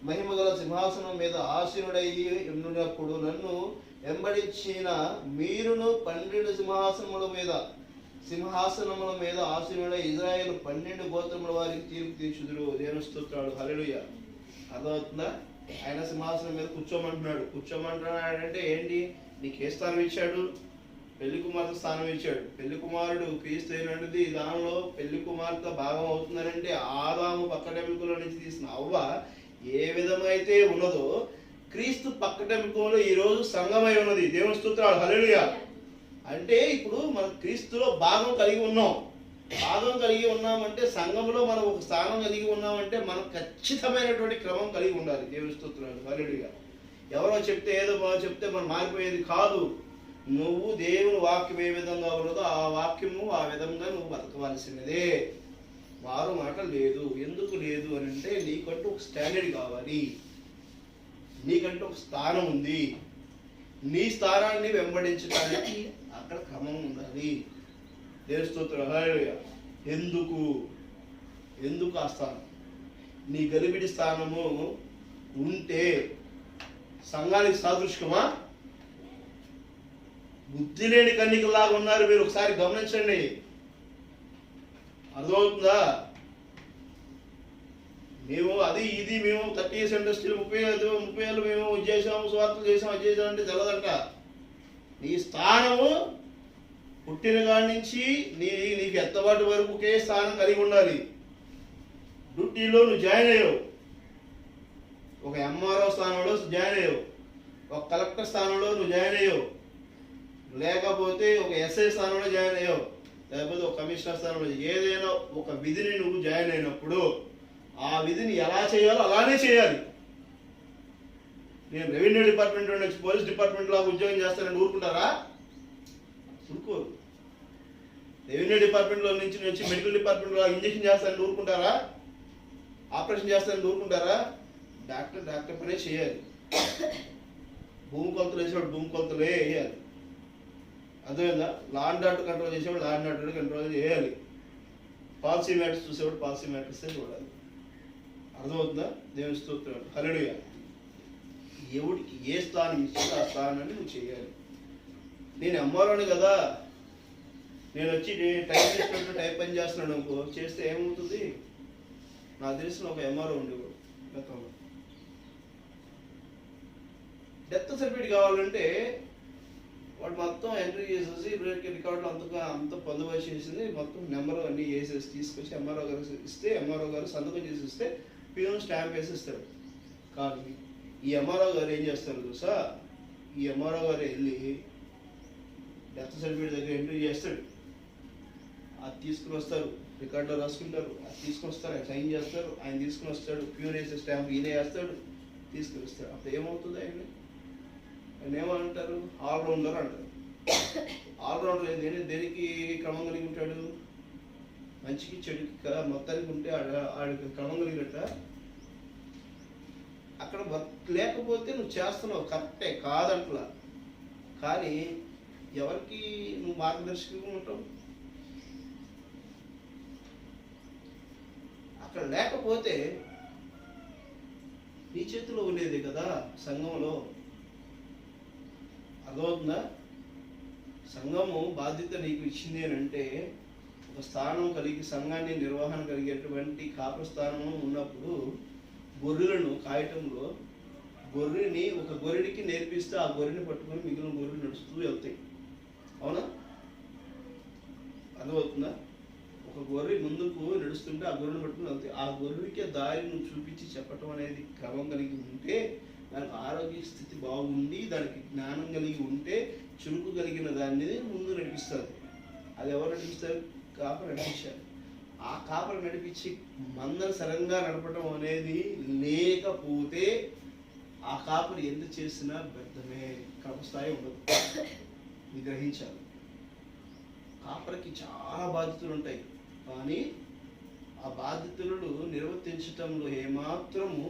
మహిమ గల సింహాసనం మీద ఆసీనుడై ఉన్నప్పుడు నన్ను వెంబడించిన మీరును 12 సింహాసనముల మీద ఆసీనుడై ఇశ్రాయేలు 12 గోత్రముల వారికి తీర్పు తీర్చుదురు. దేవుని స్తోత్రాలు. హల్లెలూయా. అర్థమవుతుందా? ఆయన సింహాసనం మీద కూర్చోమంటున్నాడు. కూర్చోమంటున్నాడంటే ఏంటి? నీకు ఏ స్థానం ఇచ్చాడు? పెళ్లి కుమార్తె స్థానం ఇచ్చాడు. పెళ్లి కుమారుడు క్రీస్తు అయినది. దానిలో పెళ్లి కుమార్తె భాగం అవుతుందనంటే ఆదాము పక్కటెముకలో నుంచి తీసిన అవ్వ ఏ విధమైతే ఉన్నదో క్రీస్తు పక్కటెముకలో ఈ రోజు సంఘమై ఉన్నది. దేవుని స్తోత్రాలు. హల్లెలూయా. అంటే ఇప్పుడు మనం క్రీస్తులో భాగం కలిగి ఉన్నాం. భాగం కలిగి ఉన్నామంటే సంఘంలో మనం ఒక స్థానం కలిగి ఉన్నామంటే మనం ఖచ్చితమైనటువంటి క్రమం కలిగి ఉండాలి. దేవుని స్తోత్రాలు. హల్లెలూయా. ఎవరో చెప్తే ఏదో బాగా చెప్తే మనం మారిపోయేది కాదు. నువ్వు దేవుని వాక్యం ఏ విధంగా ఉన్నదో ఆ వాక్యము ఆ విధంగా నువ్వు బతకవలసినదే. వారు మాట లేదు. ఎందుకు లేదు అని అంటే నీకంటూ ఒక స్టాండర్డ్ కావాలి. నీకంటూ ఒక స్థానం ఉంది. నీ స్థానాన్ని వెంబడించడానికి అక్కడ క్రమం ఉండాలి. దేవుని స్తోత్రం. హల్లెలూయా. ఎందుకు ఆ స్థానం? నీ గలిబిడి స్థానము ఉంటే సంఘానికి సాదృశ్యమా? బుద్ధి లేని కన్నికలాగా ఉన్నారు మీరు. ఒకసారి గమనించండి. అర్థమవుతుందా? మేము అది ఇది మేము 30 years ఇండస్ట్రీ 30 ఏళ్ళు మేము చేసాము, స్వార్థలు చేసాము, అది చేసామంటే తెలదంట. నీ స్థానము పుట్టిన కాడి నుంచి నీకు ఎత్తబాటు వరకు ఒకే స్థానం కలిగి ఉండాలి. డ్యూటీలో నువ్వు జాయిన్ అయ్యావు, ఒక ఎంఆర్ఓ స్థానంలో జాయిన్ అయ్యావు, ఒక కలెక్టర్ స్థానంలో నువ్వు జాయిన్ అయ్యావు, లేకపోతే ఒక ఎస్ఐ స్థానంలో జాయిన్ అయ్యావు, లేకపోతే ఒక కమిషనర్ స్థానంలో, ఏదైనా ఒక విధిని నువ్వు జాయిన్ అయినప్పుడు ఆ విధిని ఎలా చేయాలో అలానే చేయాలి. నేను రెవెన్యూ డిపార్ట్మెంట్ నుంచి పోలీస్ డిపార్ట్మెంట్ లాగా ఉద్యోగం చేస్తానని ఊరుకుంటారా? ఊరుకోరు. రెవెన్యూ డిపార్ట్మెంట్లో నుంచి మెడికల్ డిపార్ట్మెంట్ లాగా ఇంజక్షన్ చేస్తానని ఊరుకుంటారా? ఆపరేషన్ చేస్తానని ఊరుకుంటారా? డాక్టర్ పనే చేయాలి. భూమి కొలతలు వేసేవాడు భూమి కొలతలే వేయాలి. అర్థమైందా? లా అండ్ ఆర్డర్ కంట్రోల్ చేసేవాడు లా అండ్ ఆర్డర్ కంట్రోల్ చేయాలి. పాలసీ మ్యాటర్స్ చూసేవాడు పాలసీ మ్యాటర్సే చూడాలి. అర్థమవుతుందా? దేవుని స్తోత్రాలు. హల్లెలూయా. ఎవడికి ఏ స్థానం ఇచ్చిందో ఆ స్థానాన్ని నువ్వు చేయాలి. నేను ఎంఆర్ఓని కదా, నేను వచ్చి టైప్ చేసినట్టు టైప్ పని చేస్తున్నాడు అనుకో, చేస్తే ఏమవుతుంది? నాకు తెలిసిన ఒక ఎంఆర్ఓ ఉండేవాడు గతంలో. డెత్ సర్టిఫికేట్ కావాలంటే వాడు మొత్తం ఎంట్రీ చేసేసి రికార్డులు అంత పొందవలసి చేసింది, మొత్తం నెంబర్ అన్నీ వేసేసి తీసుకొచ్చి ఎంఆర్ఓ గారు ఇస్తే ఎంఆర్ఓ గారు సంతకం చేసి ఇస్తే పిఎం స్టాంప్ వేసి ఇస్తాడు. కానీ ఈ ఎంఆర్ఓ గారు ఏం చేస్తారు చూసా? ఈ ఎంఆర్ఓ గారు వెళ్ళి డెత్ సర్టిఫికేట్ దగ్గర ఎంట్రీ చేస్తాడు, అది తీసుకుని వస్తారు, రికార్డులో రాసుకుంటారు, అది తీసుకుని వస్తారు, ఆయన సైన్ చేస్తారు, ఆయన తీసుకుని వస్తాడు, ప్యూర్ వేసే స్టాంప్ ఈయన వేస్తాడు, తీసుకుని వస్తాడు. అప్పుడు ఏమవుతుంది? ఆయన ఏమంటారు? ఆల్రౌండర్ అంటారు. ఆల్రౌండర్ దేనికి క్రమం కలిగి ఉంటాడు? మంచికి చెడుకి కదా, మొత్తానికి ఉంటే ఆడికి క్రమం కలిగినట్ట. అక్కడ లేకపోతే నువ్వు చేస్తున్నావు కరెక్టే కాదంట్లా, కానీ ఎవరికి నువ్వు మార్గదర్శకంగా ఉంటావు? అక్కడ లేకపోతే నీ చేతిలో ఉండేది కదా సంఘంలో. అర్థమవుతుందా? సంఘము బాధ్యత నీకు ఇచ్చింది అని అంటే, ఒక స్థానం కలిగి సంఘాన్ని నిర్వహణ కలిగేటువంటి కాపు స్థానం ఉన్నప్పుడు గొర్రెలను కాయటంలో ఒక గొర్రెడికి నేర్పిస్తే ఆ గొర్రెని పట్టుకొని మిగిలిన గొర్రెలు నడుస్తూ వెళ్తాయి. అవునా? అర్థమవుతుందా? ఒక గొర్రె ముందుకు నడుస్తుంటే ఆ గొర్రెను పట్టుకుని వెళ్తాయి. ఆ గొర్రెకే దారి నువ్వు చూపించి చెప్పటం అనేది క్రమం కలిగి ఉంటే, దానికి ఆరోగ్య స్థితి బాగుండి, దానికి జ్ఞానం కలిగి ఉంటే, చురుకు కలిగిన దాన్ని ముందు నడిపిస్తుంది. అది ఎవరు నడిపిస్తారు? కాపరి నడిపించారు. ఆ కాపరి నడిపించి మందను సరంగా నడపడం అనేది లేకపోతే ఆ కాపరి ఎంత చేసినా వ్యర్థమే, క్రమస్థాయి ఉండదు. ఇది గ్రహించాలి. కాపరికి చాలా బాధ్యతలు ఉంటాయి, కానీ ఆ బాధ్యతలను నిర్వర్తించటంలో ఏమాత్రము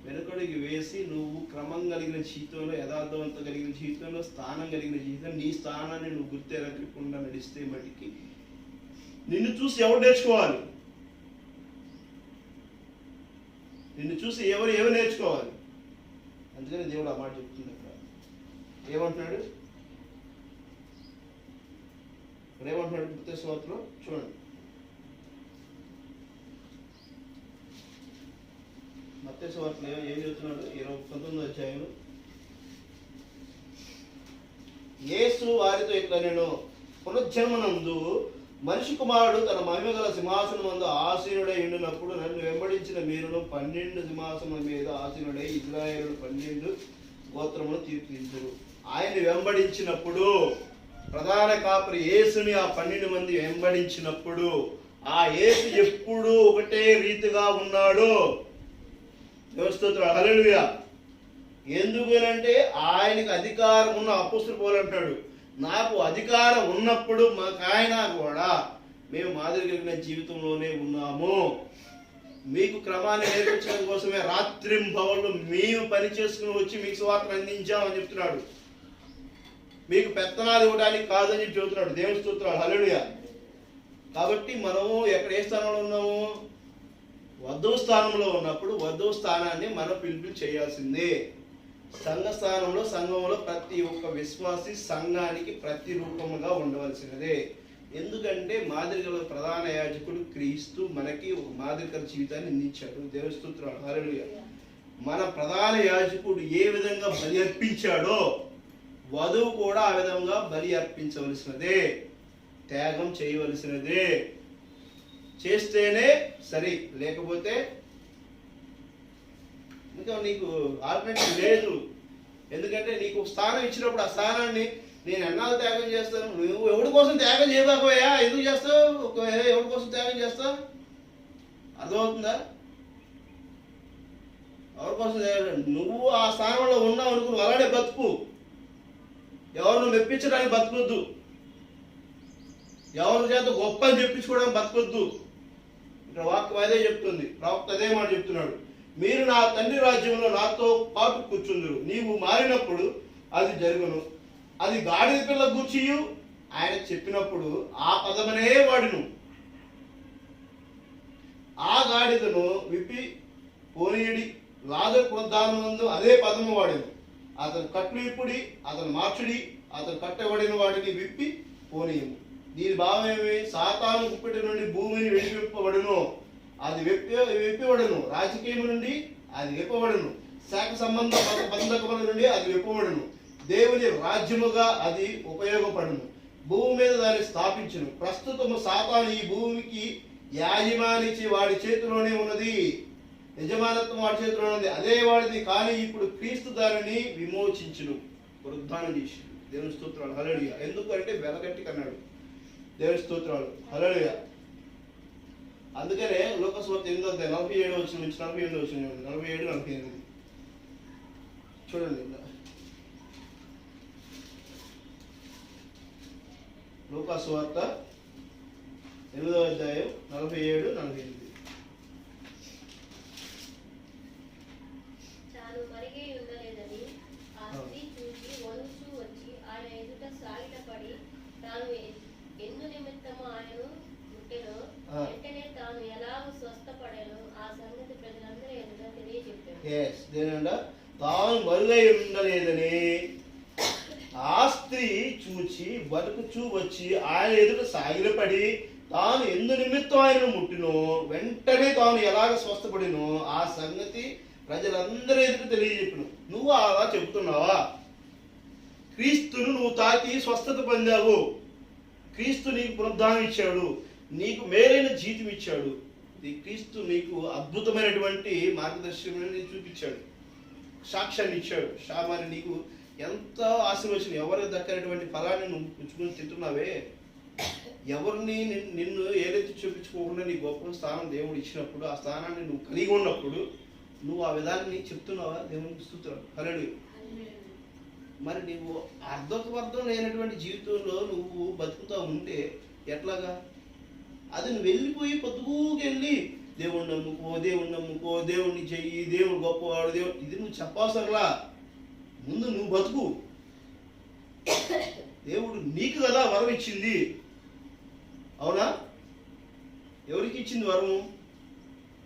వెనుకడికి వేసి నువ్వు క్రమం కలిగిన జీవితంలో, యథార్థవంత కలిగిన జీవితంలో, స్థానం కలిగిన జీవితం, నీ స్థానాన్ని నువ్వు గుర్తెరగకుండా నడిస్తే మటుకి నిన్ను చూసి ఎవరు నేర్చుకోవాలి? నిన్ను చూసి ఎవరు నేర్చుకోవాలి? అందుకని దేవుడు ఆ మాట చెప్తుంది. అక్కడ ఏమంటున్నాడు? ఏమంటున్నాడు? మత్తయి సువార్తలో చూడండి. మత్తయి సువార్తలో ఏం చెప్తున్నాడు? 19వ అధ్యాయంలో యేసు వారితో ఇట్లా, నేను పునర్జన్మనందు మనిషి కుమారుడు తన మహిమగల సింహాసనం మందు ఆసీనుడై ఉండినప్పుడు నన్ను వెంబడించిన మీరును 12 సింహాసనం మీద ఆసీనుడై ఇశ్రాయేలు 12 గోత్రమును తీర్చిదిద్దురు. ఆయన వెంబడించినప్పుడు, ప్రధాన కాపరి యేసుని ఆ 12 మంది వెంబడించినప్పుడు, ఆ యేసు ఎప్పుడు ఒకటే రీతిగా ఉన్నాడు. స్తోత్రం. హల్లెలూయా. ఎందుకనంటే ఆయనకు అధికారం ఉన్న అపోస్తలుడు పౌలు అంటాడు, నాకు అధికారం ఉన్నప్పుడు మాకు ఆయన కూడా మేము మాదిరి కలిగిన జీవితంలోనే ఉన్నాము. మీకు క్రమాన్ని నేర్పించడం కోసమే రాత్రింబవళ్ళు మేము పని చేసుకుని వచ్చి మీకు సువార్తను అందించామని చెప్తున్నాడు. మీకు పెత్తనాలు ఇవ్వడానికి కాదని చెప్పి చెబుతున్నాడు. దేవుని స్తోత్రాలు. హల్లెలూయా. కాబట్టి మనము ఎక్కడ ఏ స్థానంలో ఉన్నాము? వధువు స్థానంలో ఉన్నప్పుడు వధువు స్థానాన్ని మనం పిలుపులు చేయాల్సిందే. సంఘంలో ప్రతి ఒక్క విశ్వాసి సంఘానికి ప్రతిరూపముగా ఉండవలసినదే. ఎందుకంటే మాదిరిగల ప్రధాన యాజకుడు క్రీస్తు మనకి ఒక మాదిరికల జీవితాన్ని అందించాడు. దేవుని స్తోత్రాలు. హల్లెలూయా. మన ప్రధాన యాజకుడు ఏ విధంగా బలి అర్పించాడో వధువు కూడా ఆ విధంగా బలి అర్పించవలసినదే, త్యాగం చేయవలసినదే. చేస్తేనే సరి, లేకపోతే ఇంకా నీకు ఆల్టర్నేటివ్ లేదు. ఎందుకంటే నీకు స్థానం ఇచ్చినప్పుడు ఆ స్థానాన్ని నేను ఎన్నాళ్ళు త్యాగం చేస్తాను? నువ్వు ఎవరి కోసం త్యాగం చేయకపోయా? ఎందుకు చేస్తావు? ఎవరి కోసం త్యాగం చేస్తావు? అర్థమవుతుందా? ఎవరి కోసం నువ్వు ఆ స్థానంలో ఉన్నావు అనుకో, నువ్వు అలానే బతుకు. ఎవరిని మెప్పించడానికి బతకొద్దు, ఎవరి చేత గొప్ప అని చెప్పించుకోవడానికి బతకొద్దు. ఇక్కడ వాక్యం అదే చెప్తుంది, ప్రవక్త అదే మాట చెప్తున్నాడు. మీరు నా తండ్రి రాజ్యంలో నాతో పాటు కూర్చుందురు, నీవు మారినప్పుడు అది జరుగును. అది గాడిద పిల్ల గూర్చియు ఆయన చెప్పినప్పుడు ఆ పదమనే వాడును. ఆ గాడిదను విప్పి పోనీయుడి, లాజరు పునరుద్ధానమందు అదే పదము వాడెను. అతను కట్లు ఇప్పుడి, అతను మార్చుడి, అతను కట్టబడిన వాడిని విప్పి పోనీయము. దీని భావమేమి? సాతాను గుప్పెటి నుండి భూమిని విడిపింపబడును, అది విప్పబడును. రాజకీయం నుండి అది విప్పబడును. శాఖ సంబంధ బంధకముల నుండి అది విప్పబడును. దేవుని రాజ్యముగా అది ఉపయోగపడును. భూమి మీద దాన్ని స్థాపించును. ప్రస్తుతము సాతాను ఈ భూమికి యాజమానించి వాడి చేతిలోనే ఉన్నది, యజమానత్వం వాడి చేతిలోనే ఉంది, అదే వాడిది. కానీ ఇప్పుడు క్రీస్తు దానిని విమోచించును, పునరుద్ధానం చేసి. దేవుని స్తోత్రాలు, హల్లెలూయా. ఎందుకంటే వెలగట్టి కన్నాడు. దేవుని స్తోత్రాలు, హల్లెలూయా. అందుకనే లోకసువార్త 8:47 వచ్చిన నుంచి 48 వచ్చిన 47, 48 చూడండి. లోకసువార్త 8:47, 48. తాను మరిగే ఉండలేదని ఆ స్త్రీ చూసి వణుకుచూ వచ్చి ఆయన ఎదుట సాగిలపడి తాను ఎందు నిమిత్తము ఆయనను ముట్టెనో వెంటనే తాను ఎలాగూ స్వస్థపడెనో ఆ సంగతి ప్రజలందరి ఎదుట తెలియజెప్పాడు. తాను మరుగై ఉండలేదని ఆ స్త్రీ చూచి బతుకుచూ వచ్చి ఆయన ఎదుట సాగిలపడి తాను ఎందు నిమిత్తం ఆయనను ముట్టినో వెంటనే తాను ఎలాగ స్వస్థపడినో ఆ సంగతి ప్రజలందరూ ఎదుట తెలియజెప్పును. నువ్వు అలా చెబుతున్నావా? క్రీస్తును నువ్వు తాకి స్వస్థత పొందావు. క్రీస్తు నీకు పునరుద్ధానం ఇచ్చాడు, నీకు మేలైన జీతం ఇచ్చాడు. ఈ క్రీస్తు నీకు అద్భుతమైనటువంటి మార్గదర్శనాన్ని చూపించాడు, సాక్ష్యాన్ని ఇచ్చాడు. మరి నీకు ఎంత ఆశీర్వచనం, ఎవరికి దక్కనటువంటి ఫలాన్ని నువ్వు పుచ్చుకొని తింటున్నావే. ఎవరిని నిన్ను ఏదైతే చూపించుకోకుండా నీ గొప్ప స్థానం దేవుడు ఇచ్చినప్పుడు, ఆ స్థానాన్ని నువ్వు కలిగి ఉన్నప్పుడు నువ్వు ఆ విధాన్ని చెప్తున్నావా? దేవునికి స్తోత్రం, హల్లెలూయా. మరి నువ్వు అర్థం లేనటువంటి జీవితంలో నువ్వు బతుకుతా ఉంటే ఎట్లాగా? అది నువ్వు వెళ్ళిపోయి పొద్దుకెళ్ళి దేవుణ్ణి నమ్ముకో, దేవుణ్ణి చెయ్యి, దేవుడు గొప్పవాడు, దేవుడు, ఇది నువ్వు చెప్పవసరలా. ముందు నువ్వు బతుకు. దేవుడు నీకు కదా వరం ఇచ్చింది, అవునా? ఎవరికి ఇచ్చింది వరము?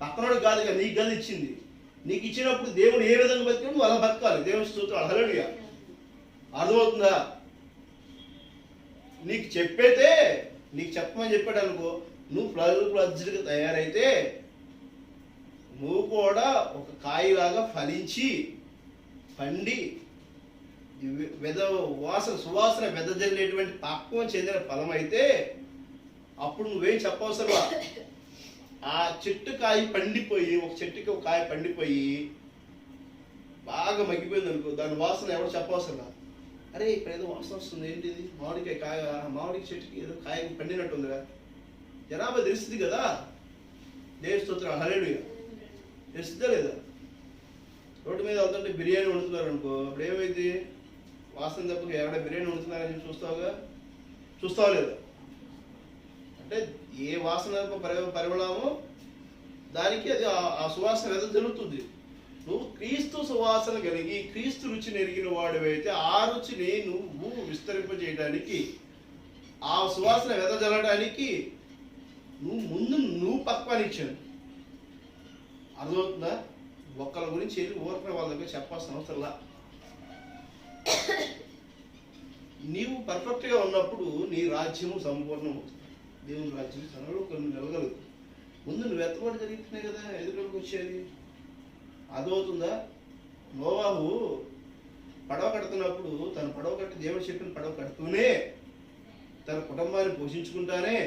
పక్కనోడు కాదుగా, నీకు కదా ఇచ్చింది. నీకు ఇచ్చినప్పుడు దేవుడు ఏ విధంగా బతికాడు నువ్వు అలా బతకాలి. దేవుని స్తోత్రం, హల్లెలూయా. అర్థమవుతుందా? నీకు చెప్పమని చెప్పాడు అనుకో, నువ్వు ప్లజ్గా తయారైతే నువ్వు కూడా ఒక కాయలాగా ఫలించి పండి సువాసన వెదజల్లేటువంటి పక్వం చెందిన ఫలం అయితే అప్పుడు నువ్వేం చెప్పవసరమా? ఆ చెట్టు కాయ పండిపోయి, ఒక చెట్టుకి ఒక కాయ పండిపోయి బాగా మగ్గిపోయింది అనుకో, దాని వాసన ఎవరు చెప్పవసరమా? అరే ఇక్కడ ఏదో వాసన వస్తుంది, ఏంటిది? మామిడికాయ కాయ, మామిడికాయ చెట్టుకి ఏదో కాయ పండినట్టుందిగా, జనాభా తెలుస్తుంది కదా. దేవుని స్తోత్రం, హల్లెలూయా. తెలుస్తుందా లేదా? రోడ్డు మీద వెళ్తుంటే బిర్యానీ వండుతున్నారు అనుకో, అప్పుడు ఏమైంది? వాసన తప్ప ఎవడ బిర్యానీ వండుతున్నారని చూస్తావా లేదా? అంటే ఏ వాసన పరిమళమో దానికి అది ఆ సువాసన ఏదో జరుగుతుంది. నువ్వు క్రీస్తు సువాసన కలిగి క్రీస్తు రుచిని ఎరిగిన వాడివైతే ఆ రుచిని నువ్వు విస్తరింపజేయడానికి, ఆ సువాసన వెదజల్లడానికి నువ్వు పక్వానిచ్చాను. అర్థమవుతుందా? ఒక్కరి గురించి వెళ్ళి ఊరిన వాళ్ళ దగ్గర చెప్పాల్సిన అవసరంలా. నీవు పర్ఫెక్ట్గా ఉన్నప్పుడు నీ రాజ్యము సంపూర్ణమవుతుంది. దేవుని రాజ్యం తనలో కొన్ని నిలగలదు. ముందు నువ్వు ఎత్తబడి జరుగుతున్నాయి కదా ఎదురులోకి వచ్చేది. అర్థమవుతుందా? నోవాహు పడవ కడుతున్నప్పుడు తన పడవ కట్టి దేవుడు చెప్పిన పడవ కడుతూనే తన కుటుంబాన్ని పోషించుకుంటానే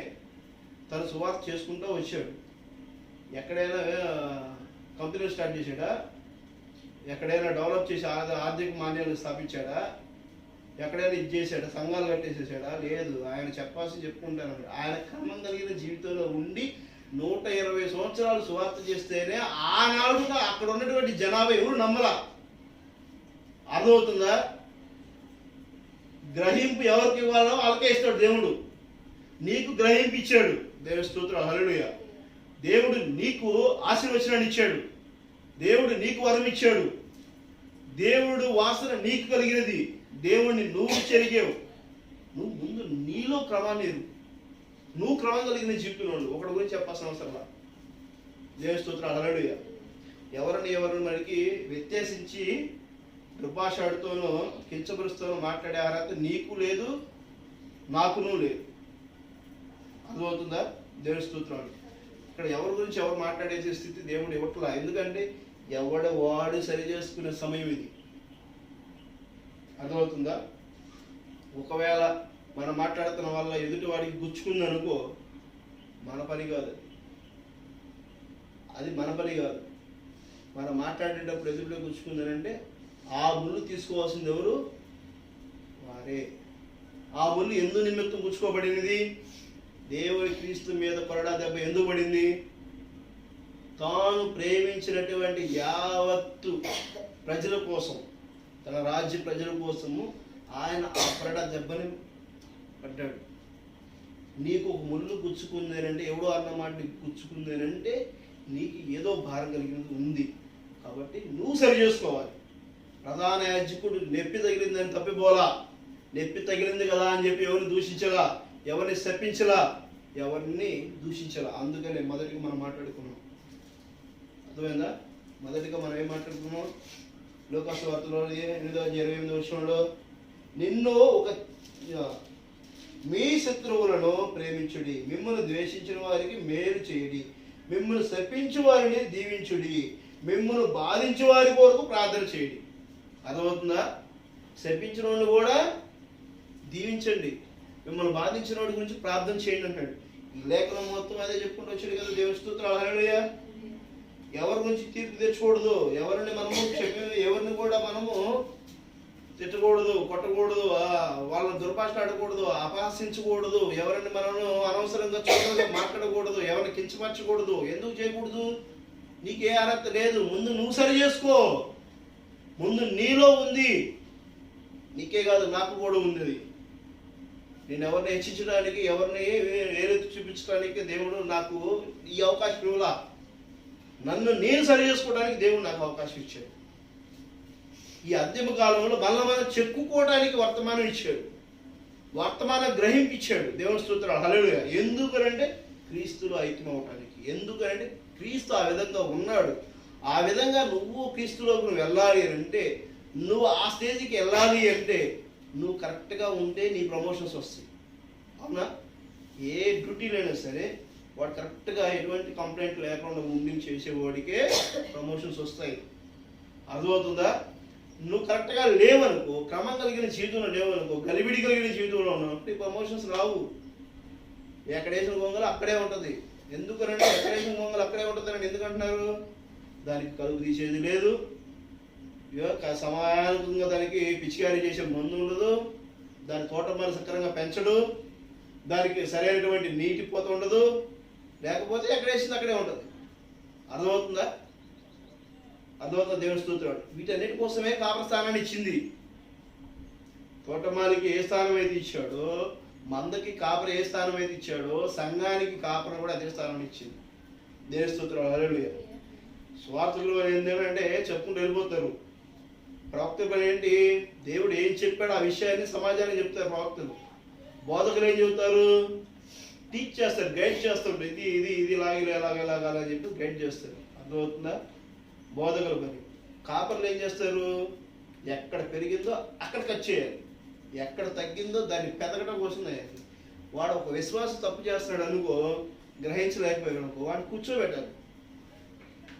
తన సువార్త చేసుకుంటూ వచ్చాడు. ఎక్కడైనా కంపెనీ స్టార్ట్ చేశాడా? ఎక్కడైనా డెవలప్ చేసి ఆర్థిక మాన్యాలు స్థాపించాడా? ఎక్కడైనా ఇది చేశాడా? సంఘాలు కట్టేసేసాడా? లేదు. ఆయన చెప్పాల్సి చెప్పుకుంటాను. ఆయన క్రమం కలిగిన జీవితంలో ఉండి 120 సంవత్సరాలు సువార్త చేస్తేనే ఆనాడుగా అక్కడ ఉన్నటువంటి జనాభా ఎవరు నమ్మలా. అర్థమవుతుందా? గ్రహింపు ఎవరికి ఇవ్వాలో వాళ్ళకే ఇస్తాడు దేవుడు. నీకు గ్రహింపు ఇచ్చాడు. దేవుని స్తోత్రం, హల్లెలూయా. దేవుడు నీకు ఆశీర్వచనాన్ని ఇచ్చాడు, దేవుడు నీకు వరం ఇచ్చాడు, దేవుడు వాసన నీకు కలిగినది, దేవుడిని నువ్వు చెరిగావు. నువ్వు ముందు నీలో క్రమాన్ని నువ్వు క్రమం కలిగిన జీవితంలో ఒకటి గురించి చెప్పాల్సిన అవసరంలా. దేవుని స్తోత్రం, హల్లెలూయా. ఎవరిని మనకి వ్యత్యాసించి దుర్భాషాడుతోనో కించపరుస్తూనో మాట్లాడే అర్హత నీకు లేదు, నాకునూ లేదు. అర్థమవుతుందా? దేవుని స్తోత్రాలు. ఇక్కడ ఎవరి గురించి ఎవరు మాట్లాడేసే స్థితి దేవుడు ఇవ్వట్లా. ఎందుకంటే వాడు సరి చేసుకునే సమయం ఇది. అర్థమవుతుందా? ఒకవేళ మనం మాట్లాడుతున్న వల్ల ఎదుటి వాడికి గుచ్చుకుంది అనుకో, మన పని కాదు అది మన పని కాదు. మనం మాట్లాడేటప్పుడు ఎదుటిలో గుచ్చుకుందనంటే ఆ ముళ్ళు తీసుకోవాల్సింది ఎవరు? వారే. ఆ ముళ్ళు ఎందు నిమిత్తం గుచ్చుకోబడినది? దేవుడి క్రీస్తు మీద కొరడా దెబ్బ ఎందుకు పడింది? తాను ప్రేమించినటువంటి యావత్తు ప్రజల కోసం, తన రాజ్య ప్రజల కోసము ఆయన ఆ కొరడా దెబ్బని పడ్డాడు. నీకు ఒక ముళ్ళు గుచ్చుకుందేనంటే, ఎవడో అన్నమాట నీకు గుచ్చుకుందేనంటే నీకు ఏదో భారం కలిగినది ఉంది. కాబట్టి నువ్వు సరి చేసుకోవాలి. ప్రధాన యాజకుడు నొప్పి తగిలిందని తప్పిపోలా. నొప్పి తగిలింది కదా అని చెప్పి ఎవరిని దూషించలా, ఎవరిని శపించలా, ఎవరిని దూషించలా. అందుకనే మొదటిగా మనం మాట్లాడుకున్నాం. అర్థమైందా? మొదటిగా మనం ఏం మాట్లాడుకున్నాం? లూకాసు వార్తలో 8:28 నిన్ను మీ శత్రువులను ప్రేమించుడి, మిమ్మల్ని ద్వేషించిన వారికి మేలు చేయుడి, మిమ్మల్ని శపించు వారిని దీవించుడి, మిమ్మల్ని బాధించే వారి కొరకు ప్రార్థన చేయండి. అర్థమవుతుందా? శపించిన వాడిని కూడా దీవించండి, మిమ్మల్ని బాధించిన వాడి గురించి ప్రార్థన చేయండి అంటాడు. ఈ లేఖనం మొత్తం అదే చెప్పుకుంటూ వచ్చాడు కదా. దేవుని స్తోత్రాలు, హల్లెలూయా. ఎవరి గురించి తీర్పు తెచ్చకూడదు, ఎవరిని కూడా మనము తిట్టకూడదు, కొట్టకూడదు, వాళ్ళని దుర్భాషలాడకూడదు, అపహాసించకూడదు, ఎవరిని మనము అనవసరంగా చూడగా మాట్లాడకూడదు, ఎవరిని కించపరచకూడదు. ఎందుకు చేయకూడదు? నీకే అర్హత లేదు. ముందు నువ్వు సరి చేసుకో. ముందు నీలో ఉంది, నీకే కాదు నాకు కూడా ఉంది. నేను ఎవరిని హెచ్చించడానికి, ఎవరిని ఏరెత్తి చూపించడానికి దేవుడు నాకు ఈ అవకాశం ఇవ్వలా. నన్ను నేను సరి చేసుకోవడానికి దేవుడు నాకు అవకాశం ఇచ్చాడు. ఈ అంతిమ కాలంలో మళ్ళీ మనం చెక్కుకోవడానికి వర్తమానం ఇచ్చాడు, వర్తమానం గ్రహింపించాడు. దేవుని స్తోత్రాలు, హల్లెలూయా. ఎందుకనంటే క్రీస్తులో ఐక్యం అవటానికి. ఎందుకనంటే క్రీస్తు ఆ విధంగా ఉన్నాడు. ఆ విధంగా నువ్వు క్రీస్తులోకి వెళ్ళాలి అంటే, నువ్వు ఆ స్టేజ్కి వెళ్ళాలి అంటే నువ్వు కరెక్ట్గా ఉంటే నీ ప్రమోషన్స్ వస్తాయి. అవునా? ఏ డ్యూటీలైనా సరే వాడు కరెక్ట్గా ఎటువంటి కంప్లైంట్ లేకుండా ఉండి చేసేవాడికే ప్రమోషన్స్ వస్తాయి. అర్థమవుతుందా? నువ్వు కరెక్ట్గా లేవనుకో, క్రమం కలిగిన జీవితంలో లేవనుకో, గలిబిడి కలిగిన జీవితంలో ఉన్నప్పుడు ఈ ప్రమోషన్స్ రావు. ఎక్కడ వేసిన గొంగలు అక్కడే ఉంటుంది. ఎందుకనంటే ఎక్కడ వేసిన గొంగలు అక్కడే ఉంటుందని ఎందుకంటున్నారు? దానికి కలుపు తీసేది లేదు, సమానంగా దానికి పిచికారీ చేసే మందు ఉండదు, దాని తోటమాలి సక్రంగా పెంచడు, దానికి సరైనటువంటి నీటి పోత ఉండదు, లేకపోతే ఎక్కడ వేసింది అక్కడే ఉంటుంది. అర్థమవుతుందా? అర్థమవుతుందా? దేవుని స్తోత్రాలు. వీటన్నిటి కోసమే కాపర స్థానాన్ని ఇచ్చింది. తోటమాలికి ఏ స్థానం అయితే ఇచ్చాడో, మందకి కాపర ఏ స్థానం అయితే ఇచ్చాడో, సంఘానికి కాపర కూడా అదే స్థానం ఇచ్చింది. దేవుని స్తోత్రాలు, హల్లెలూయా. స్వార్థులు ఏంటంటే చెప్పుకుంటూ వెళ్ళిపోతారు. ప్రవక్త పని ఏంటి? దేవుడు ఏం చెప్పాడు ఆ విషయాన్ని సమాజానికి చెప్తారు ప్రవక్తలు. బోధకులు ఏం చెబుతారు? టీచ్ చేస్తారు, గైడ్ చేస్తారు. ఇది ఇది ఇది ఇలాగని చెప్పి గైడ్ చేస్తారు. అర్థమవుతుందా? బోధకుల పని. కాపర్లు ఏం చేస్తారు? ఎక్కడ పెరిగిందో అక్కడ కట్ చేయాలి, ఎక్కడ తగ్గిందో దాన్ని పెదగడం కోసం చేయాలి. వాడు ఒక విశ్వాసం తప్పు చేస్తున్నాడు అనుకో, గ్రహించలేకపోయాడు అనుకో, వాడిని కూర్చోబెట్టాలి.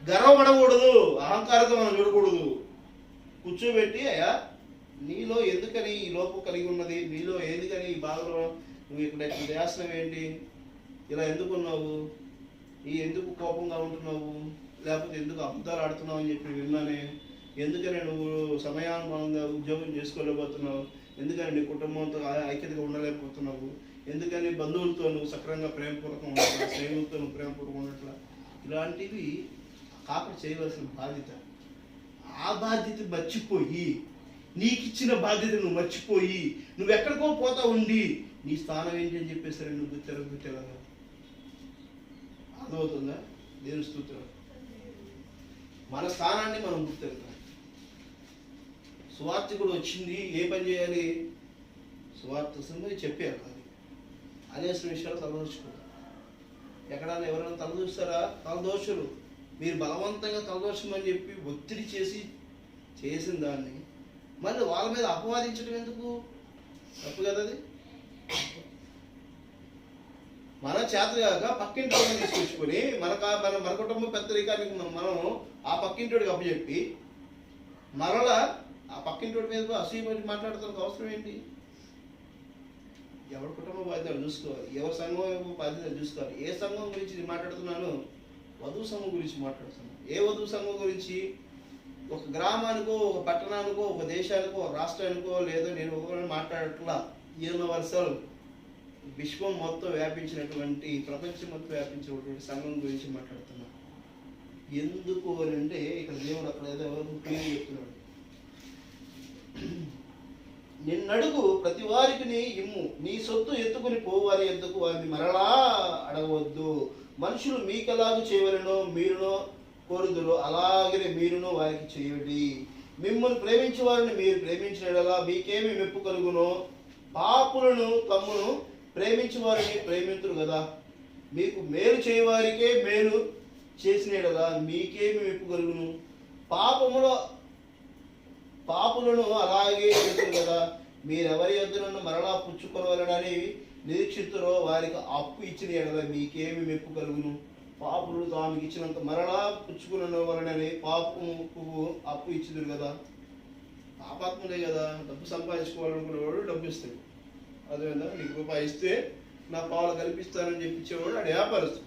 గర్వపడకూడదు, అహంకారంతో మనం చూడకూడదు. కూర్చోబెట్టి, అయ్యా నీలో ఎందుకని ఈ లోపం కలిగి ఉన్నది, నీలో ఎందుకని ఈ బాధలో నువ్వు ఇక్కడ చేస్తున్నావు ఏంటి, ఇలా ఎందుకున్నావు, ఎందుకు కోపంగా ఉంటున్నావు, లేకపోతే ఎందుకు అబద్ధాలు ఆడుతున్నావు అని చెప్పి విన్నానే, ఎందుకని నువ్వు సమయానుభవంగా ఉద్యోగం చేసుకోలేకపోతున్నావు, ఎందుకని నీ కుటుంబంతో ఐక్యతగా ఉండలేకపోతున్నావు, ఎందుకని బంధువులతో నువ్వు సక్రంగా ప్రేమపూర్వకం ఉండట్లా, స్నేహితులతో నువ్వు ప్రేమపూర్వకం ఉండట్లా. ఇలాంటివి కాపరి చేయవలసిన బాధ్యత. ఆ బాధ్యత మర్చిపోయి, నీకు ఇచ్చిన బాధ్యత నువ్వు మర్చిపోయి, నువ్వు ఎక్కడికో పోతా ఉండి నీ స్థానం ఏంటి అని చెప్పేసరి నువ్వు గుర్తెరగా అర్థమవుతుందా? దేవుని స్తోత్రం. మన స్థానాన్ని మనం గుర్తెరగాలి. సువార్తికుడు వచ్చింది ఏ పని చేయాలి? సువార్త సంగతి చెప్పారు. అది అనేక విషయాలు తలదోచుకోవాలి. ఎక్కడైనా ఎవరైనా తలదూస్తారా? తలదోచరు. మీరు బలవంతంగా తలదోచమని చెప్పి ఒత్తిడి చేసిన దాన్ని మళ్ళీ వాళ్ళ మీద అపవాదించడం ఎందుకు? తప్పు కదా అది. మన చేతగాక పక్కింటి వాళ్ళని తీసుకొచ్చుకొని మన కుటుంబ పెద్దరికానికి మనం ఆ పక్కింటోడికి అప్పచెప్పి మరలా ఆ పక్కింటోడి మీద అసూయపడి మాట్లాడుతున్న అవసరం ఏంటి? ఎవరి కుటుంబ బాధ్యతలు చూసుకోవాలి, ఎవరి సంఘం బాధ్యతలు చూసుకోవాలి. ఏ సంఘం గురించి నేను మాట్లాడుతున్నాను? వధువు సంఘం గురించి మాట్లాడుతున్నాను. ఏ వధువు సంఘం గురించి? ఒక గ్రామానికో, ఒక పట్టణానికో, ఒక దేశానికో, ఒక రాష్ట్రానికో లేదో నేను ఒకరిని మాట్లాడట్లా. యూనివర్సల్, విశ్వం మొత్తం వ్యాపించినటువంటి, ప్రపంచం మొత్తం వ్యాపించినటువంటి సంఘం గురించి మాట్లాడుతున్నాను. ఎందుకు అని అంటే ఇక్కడ దేవుడు అక్కడ ఏదో క్లియర్ చెప్తున్నాడు. నిన్నడుగు ప్రతి వారికి ఇమ్ము, నీ సొత్తు ఎత్తుకుని పోవాలి ఎందుకు వారిని మరలా అడగవద్దు. మనుషులు మీకెలాగూ చేయవలనో మీరునో కోరుదురు, అలాగనే మీరును వారికి చేయండి. మిమ్మల్ని ప్రేమించే వారిని మీరు ప్రేమించినలా మీకేమి మెప్పు కలుగునో? పాపులను తమ్మును ప్రేమించే వారిని ప్రేమింతురు కదా. మీకు మేలు చేయవారికే మేలు చేసినలా మీకేమి మెప్పు కలుగును? పాపులను అలాగే చేస్తారు కదా. మీరెవరి యొద్దనను మరలా పుచ్చుకొనవలనని నిరీక్షితురో వారికి అప్పు ఇచ్చిన ఎడల మీకేమి మెప్పు కలుగును? పాపులు తాము ఇచ్చినంత మరలా పుచ్చుకున్న వలనని పాపకు అప్పు ఇచ్చిదురు కదా. పాపాత్ములే కదా. డబ్బు సంపాదించుకోవాలనుకునేవాడు డబ్బు ఇస్తాడు. అదేవిధంగా నీకు రూపాయి ఇస్తే నా పాలు కల్పిస్తానని చెప్పించేవాడు ఆడు వ్యాపారస్తుడు.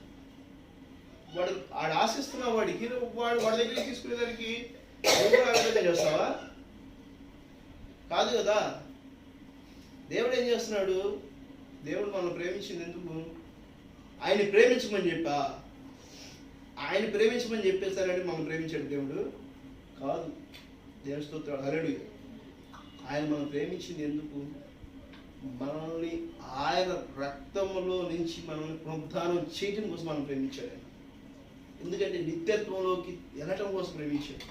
ఆడు ఆశిస్తున్న వాడి దగ్గరికి తీసుకునేదానికి ఆవేదన చేస్తావా? కాదు కదా. దేవుడు ఏం చేస్తున్నాడు? దేవుడు మనల్ని ప్రేమించింది ఎందుకు? ఆయన ప్రేమించమని ఆయన ప్రేమించమని చెప్పేస్తారంటే మనం ప్రేమించాడు దేవుడు కాదు. దేవుని స్తోత్రాలు, హల్లెలూయా. ఆయన మనం ప్రేమించింది ఎందుకు? మనల్ని ఆయన రక్తములో నుంచి మనల్ని పునరుద్ధానం చేయడం కోసం మనం ప్రేమించాడు ఆయన. ఎందుకంటే నిత్యత్వంలోకి వెళ్ళటం కోసం ప్రేమించాడు.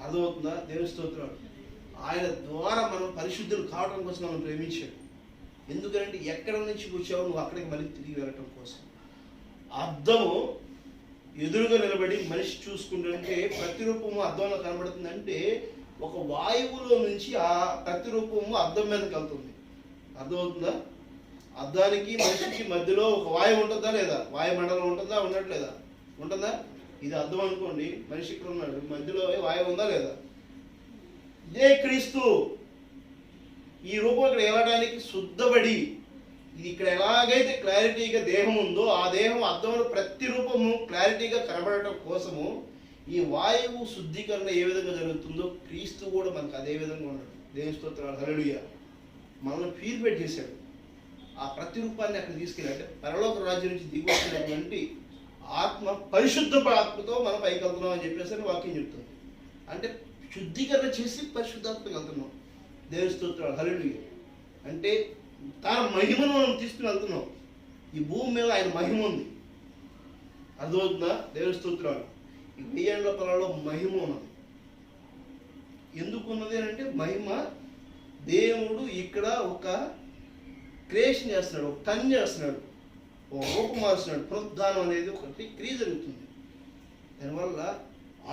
అర్థమవుతుందా? దేవుని స్తోత్రాలు. ఆయన ద్వారా మనం పరిశుద్ధులు కావడం కోసం మనం ప్రేమించాడు. ఎందుకంటే ఎక్కడ నుంచి వచ్చావు నువ్వు అక్కడికి మళ్ళీ తిరిగి వెళ్ళటం కోసం. అద్దము ఎదురుగా నిలబడి మనిషి చూసుకుంటుంటే ప్రతిరూపము అద్దంలో కనబడుతుందంటే ఒక వాయువులో నుంచి ఆ ప్రతిరూపము అద్దం మీదకి వెళ్తుంది. అర్థమవుతుందా? అద్దానికి మనిషికి మధ్యలో ఒక వాయువు ఉంటుందా లేదా? వాయుమండలం ఉంటుందా? ఉండట్లేదా? ఉంటుందా? ఇది అద్దం అనుకోండి. మనిషి ఇక్కడ ఉన్నాడు, మధ్యలో వాయువు ఉందా లేదా? ఇదే క్రీస్తు. ఈ రూపం ఇక్కడ వెళ్ళడానికి శుద్ధపడి ఇది ఇక్కడ ఎలాగైతే క్లారిటీగా దేహం ఉందో ఆ దేహం అద్దంలో ప్రతి రూపము క్లారిటీగా కనబడటం కోసము ఈ వాయువు శుద్ధీకరణ ఏ విధంగా జరుగుతుందో క్రీస్తు కూడా మనకు అదే విధంగా ఉన్నాడు. దేవుని స్తోత్రాలు, హల్లెలూయా. మనల్ని ప్యూరిఫై చేశాడు. ఆ ప్రతిరూపాన్ని అక్కడ తీసుకెళ్ళి అంటే పరలోక రాజ్యం నుంచి దిగి వచ్చినటువంటి ఆత్మ, పరిశుద్ధ ఆత్మతో మనం పైకి వెళ్తున్నాం అని చెప్పేసి వాక్యం చెప్తుంది. అంటే శుద్ధీకరణ చేసి పరిశుద్ధాత్మకి వెళ్తున్నాం. దేవుని స్తోత్రాలు, హల్లెలూయా. అంటే తన మహిమను మనం తీసుకుని వెళ్తున్నాం. ఈ భూమి మీద ఆయన మహిమ ఉంది. అర్థమవుతుందా? దేవుని స్తోత్రాలు. ఈ 1000 ఏళ్ల పొలంలో మహిమ ఉన్నది. ఎందుకు ఉన్నది అంటే మహిమ దేవుడు ఇక్కడ ఒక క్రియేషన్ చేస్తున్నాడు, ఒక పని చేస్తున్నాడు, ఒక రూపం మారుస్తున్నాడు. పునరుద్ధానం అనేది ఒకటి క్రియ జరుగుతుంది. దానివల్ల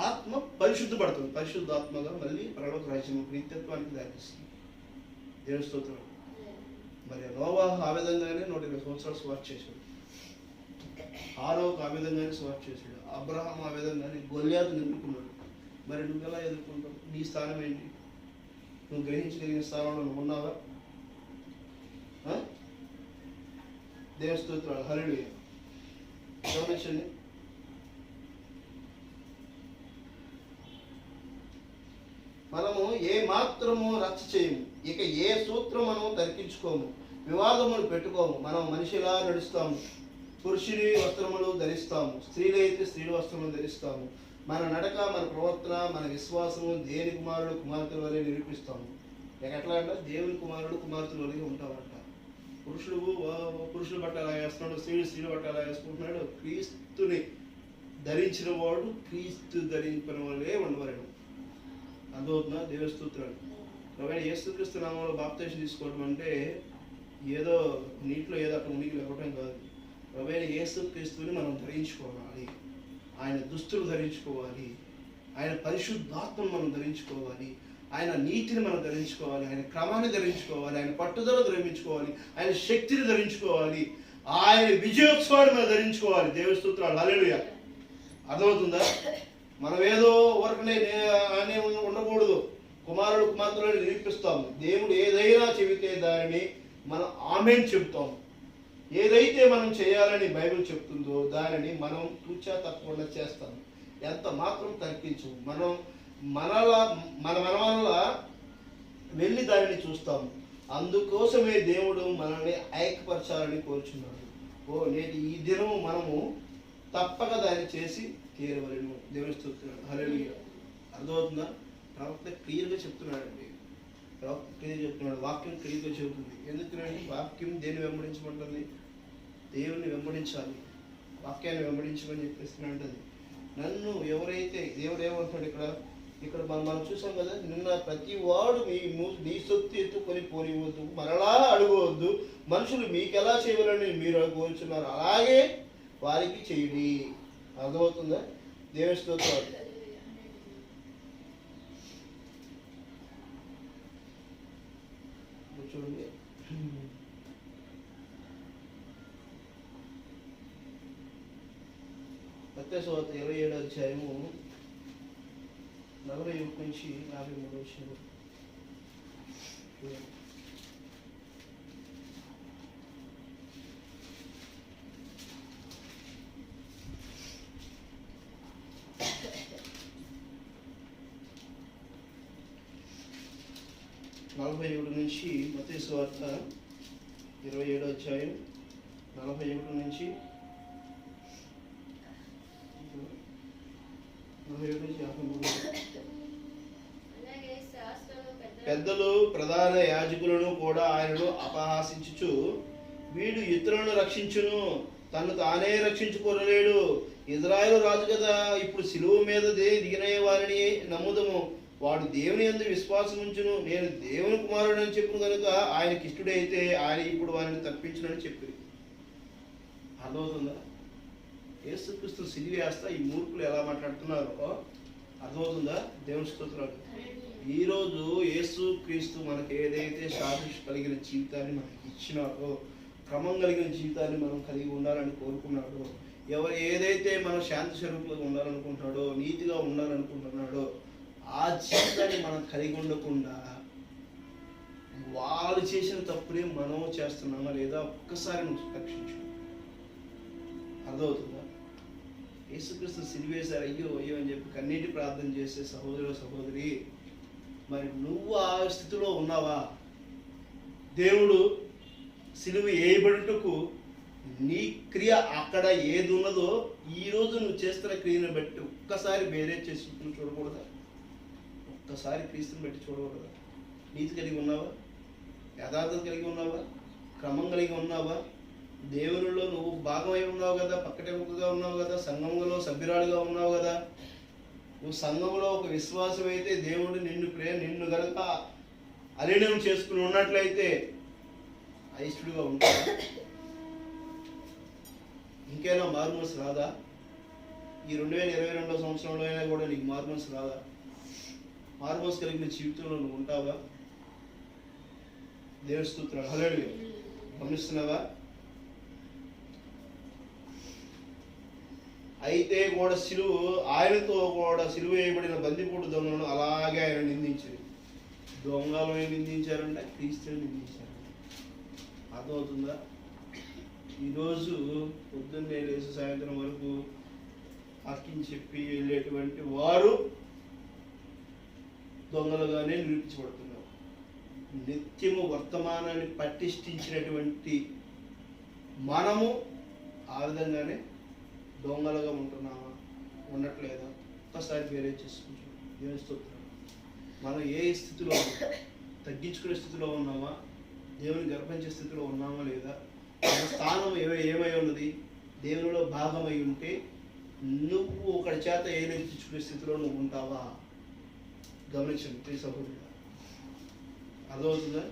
ఆత్మ పరిశుద్ధపడుతుంది. పరిశుద్ధాత్మగా మళ్ళీ పరలోక రాజ్యం నిత్యత్వానికి దారిస్తుంది. దేవుని స్తోత్రం. మరి నోవాహు ఆ విధంగానే 120 సంవత్సరాలు సువార్త చేశాడు. హానోకు ఆ విధంగానే సువార్త చేశాడు. అబ్రహాం ఆ విధంగానే గొల్యాతును ఎదుర్కొన్నాడు. మరి నువ్వు ఎలా ఎదుర్కొంటావు? నీ స్థానం ఏంటి? నువ్వు గ్రహించగలిగిన స్థానంలో నువ్వు ఉన్నావా? దేవుని స్తోత్రాలు, హల్లెలూయా. గమనించండి. మనము ఏ మాత్రము రచ్చ చేయము, ఇక ఏ సూత్రం మనము తర్కించుకోము, వివాదములు పెట్టుకోము. మనం మనిషిలా నడుస్తాము, పురుషుని వస్త్రములు ధరిస్తాము, స్త్రీలైతే స్త్రీల వస్త్రములు ధరిస్తాము. మన నడక, మన ప్రవర్తన, మన విశ్వాసము దేవుని కుమారుడు కుమార్తెల వలె నిరూపిస్తాము. ఎట్లా అంటే దేవుని కుమారుడు కుమార్తెల వలె ఉంటామంట. పురుషుల బట్ట ఎలా వేస్తున్నాడు, స్త్రీలు బట్ట ఎలా వేసుకుంటున్నాడు. క్రీస్తుని ధరించిన వాడు క్రీస్తు ధరించిన వాళ్ళే ఉండవలేడు. అర్థమవుతుందా? దేవుని స్తోత్రాలు. ఒకవేళ యేసుక్రీస్తు నామంలో బాప్తిసం తీసుకోవడం అంటే ఏదో నీటిలో ఏదో అక్కడ మునిగి లేకపోవడం కాదు. ఒకవేళ యేసుక్రీస్తుని మనం ధరించుకోవాలి, ఆయన దుస్తులు ధరించుకోవాలి, ఆయన పరిశుద్ధాత్మను మనం ధరించుకోవాలి, ఆయన నీతిని మనం ధరించుకోవాలి, ఆయన క్రమాన్ని ధరించుకోవాలి, ఆయన పట్టుదల ధరించుకోవాలి, ఆయన శక్తిని ధరించుకోవాలి, ఆయన విజయోత్సవాన్ని మనం ధరించుకోవాలి. దేవుని స్తోత్రాలు. హల్లెలూయా. అర్థమవుతుందా? మనం ఏదో ఊరకనే అనే ఉండకూడదు. కుమారుడు కుమార్తెలను నిరూపిస్తాము. దేవుడు ఏదైనా చెబితే దానిని మనం ఆమేన్ చెబుతాము. ఏదైతే మనం చేయాలని బైబిల్ చెప్తుందో దానిని మనం తూచా తప్పకుండా చేస్తాము. ఎంత మాత్రం తర్కించు. మన వల్ల వెళ్ళి దానిని చూస్తాము. అందుకోసమే దేవుడు మనల్ని ఐక్యపరచాలని కోరుచున్నాడు. నేటి ఈ దినము మనము తప్పక దాన్ని చేసి తీరవలను. దేవుని స్తుతిస్తున్నాడు. హల్లెలూయా. అర్థమవుతుందా? ప్రవక్త క్లియర్గా చెప్తున్నాడండి. ప్రవక్త క్లియర్ చెప్తున్నాడు. వాక్యం క్లియర్గా చెబుతుంది. ఎందుకంటే వాక్యం దేన్ని వెంబడించమంటుంది? దేవుని వెంబడించాలి, వాక్యాన్ని వెంబడించమని చెప్పేస్తున్నాడు. నన్ను ఎవరైతే దేవుడు ఏమంటున్నాడు ఇక్కడ మనం చూసాం కదా, నిన్న ప్రతి వాడు నీ సొత్తు ఎత్తుకొని పోనివద్దు, మరలా అడగవద్దు, మనుషులు మీకు ఎలా చేయాలని మీరు కోరుచున్నారు అలాగే వారికి చేయండి. అర్థమవుతుందా? దేవుని స్తోత్రాలు. చూడండి, మత్తయి సువార్త 27వ అధ్యాయము 41 నుంచి 53 వచనం. నుంచి మత్తయి సువార్త 27వ అధ్యాయం 41 నుంచి 53. పెద్దలు ప్రధాన యాజకులను కూడా ఆయనను అపహాసించుచు, వీడు ఇతరులను రక్షించును, తను తానే రక్షించుకోలేడు, ఇజ్రాయేలు రాజు కదా, ఇప్పుడు సిలువ మీద దిగిన వారిని నమ్ముదము, వాడు దేవుని యందు విశ్వాసం ఉంచును, నేను దేవుని కుమారుడు అని చెప్పును కనుక ఆయనకి ఇష్టడైతే ఆయన ఇప్పుడు వారిని తప్పించునని చెప్పింది. అర్థమవుతుందా? యేసుక్రీస్తు సిలువ వేస్తా ఈ మూర్ఖులు ఎలా మాట్లాడుతున్నారో అర్థమవుతుందా? దేవుని స్తోత్రాలు. ఈరోజు యేసుక్రీస్తు మనకి ఏదైతే సాదృశ్య కలిగిన జీవితాన్ని మనకి ఇచ్చినాడో, క్రమం కలిగిన జీవితాన్ని మనం కలిగి ఉండాలని కోరుకున్నాడో, ఎవరు ఏదైతే మనం శాంతి స్వరూపులుగా ఉండాలనుకుంటున్నాడో, నీతిగా ఉండాలనుకుంటున్నాడో ఆ జీవితాన్ని మనం కలిగి ఉండకుండా వాళ్ళు చేసిన తప్పునే మనం చేస్తున్నామా లేదా ఒక్కసారి నువ్వు రక్షించు. అర్థమవుతుందా? యేసుక్రీస్తు సిలువేశారు, అయ్యో అయ్యో అని చెప్పి కన్నీటి ప్రార్థన చేసే సహోదరు సహోదరి, మరి నువ్వు ఆ స్థితిలో ఉన్నావా? దేవుడు సిలువ వేయబడుటకు నీ క్రియ అక్కడ ఏది ఉన్నదో ఈరోజు నువ్వు చేస్తున్న క్రియను బట్టి ఒక్కసారి వేరే చేసి నువ్వు చూడకూడదా? ఒక్కసారి క్రీస్తుని బట్టి చూడకూడదా? నీతి కలిగి ఉన్నావా? యథార్థత కలిగి ఉన్నావా? క్రమం కలిగి ఉన్నావా? దేవునిలో నువ్వు భాగమై ఉన్నావు కదా, పక్కటెముకగా ఉన్నావు కదా, సంఘంలో సభ్యురాలుగా ఉన్నావు కదా. నువ్వు సంఘంలో ఒక విశ్వాసం అయితే దేవుడు నిన్ను గనక అలీనం చేసుకుని ఉన్నట్లయితే అయిష్టుడిగా ఉంటావు. ఇంకైనా మారుమనసు రాదా? ఈ 2022వ సంవత్సరంలో అయినా కూడా నీకు మారుమనసు రాదా? మారుమనసు కలిగిన జీవితంలో నువ్వు ఉంటావా? దేవుని స్తోత్రాలు. హల్లెలూయా. గమనిస్తున్నావా? అయితే కూడా ఆయనతో కూడా సిలువ వేయబడిన బందిపోటు దొంగలను అలాగే ఆయన నిందించారు. దొంగలను నిందించారంటే క్రీస్తుని నిందించారు. అర్థమవుతుందా? ఈరోజు పొద్దున్నే లేచి సాయంత్రం వరకు వాక్యం చెప్పి వెళ్ళేటువంటి వారు దొంగలుగానే నిరూపించబడుతున్నారు. నిత్యము వర్తమానాన్ని పటిష్ఠించినటువంటి మనము ఆ విధంగానే దొంగలుగా ఉంటున్నామా, ఉండట్లేదా? ఒక్కసారి వేరే చేసుకుంటాం. దేవుని స్తోత్రం. మనం ఏ స్థితిలో తగ్గించుకునే స్థితిలో ఉన్నామా, దేవుని గర్భించే స్థితిలో ఉన్నామా లేదా, మన స్థానం ఏమై ఉన్నది, దేవునిలో భాగమై ఉంటే నువ్వు ఒకటి చేత ఏలెత్తించుకునే స్థితిలో నువ్వు ఉంటావా? గమనించండి ప్రియ సహోదరుడా, అర్థమవుతుందా?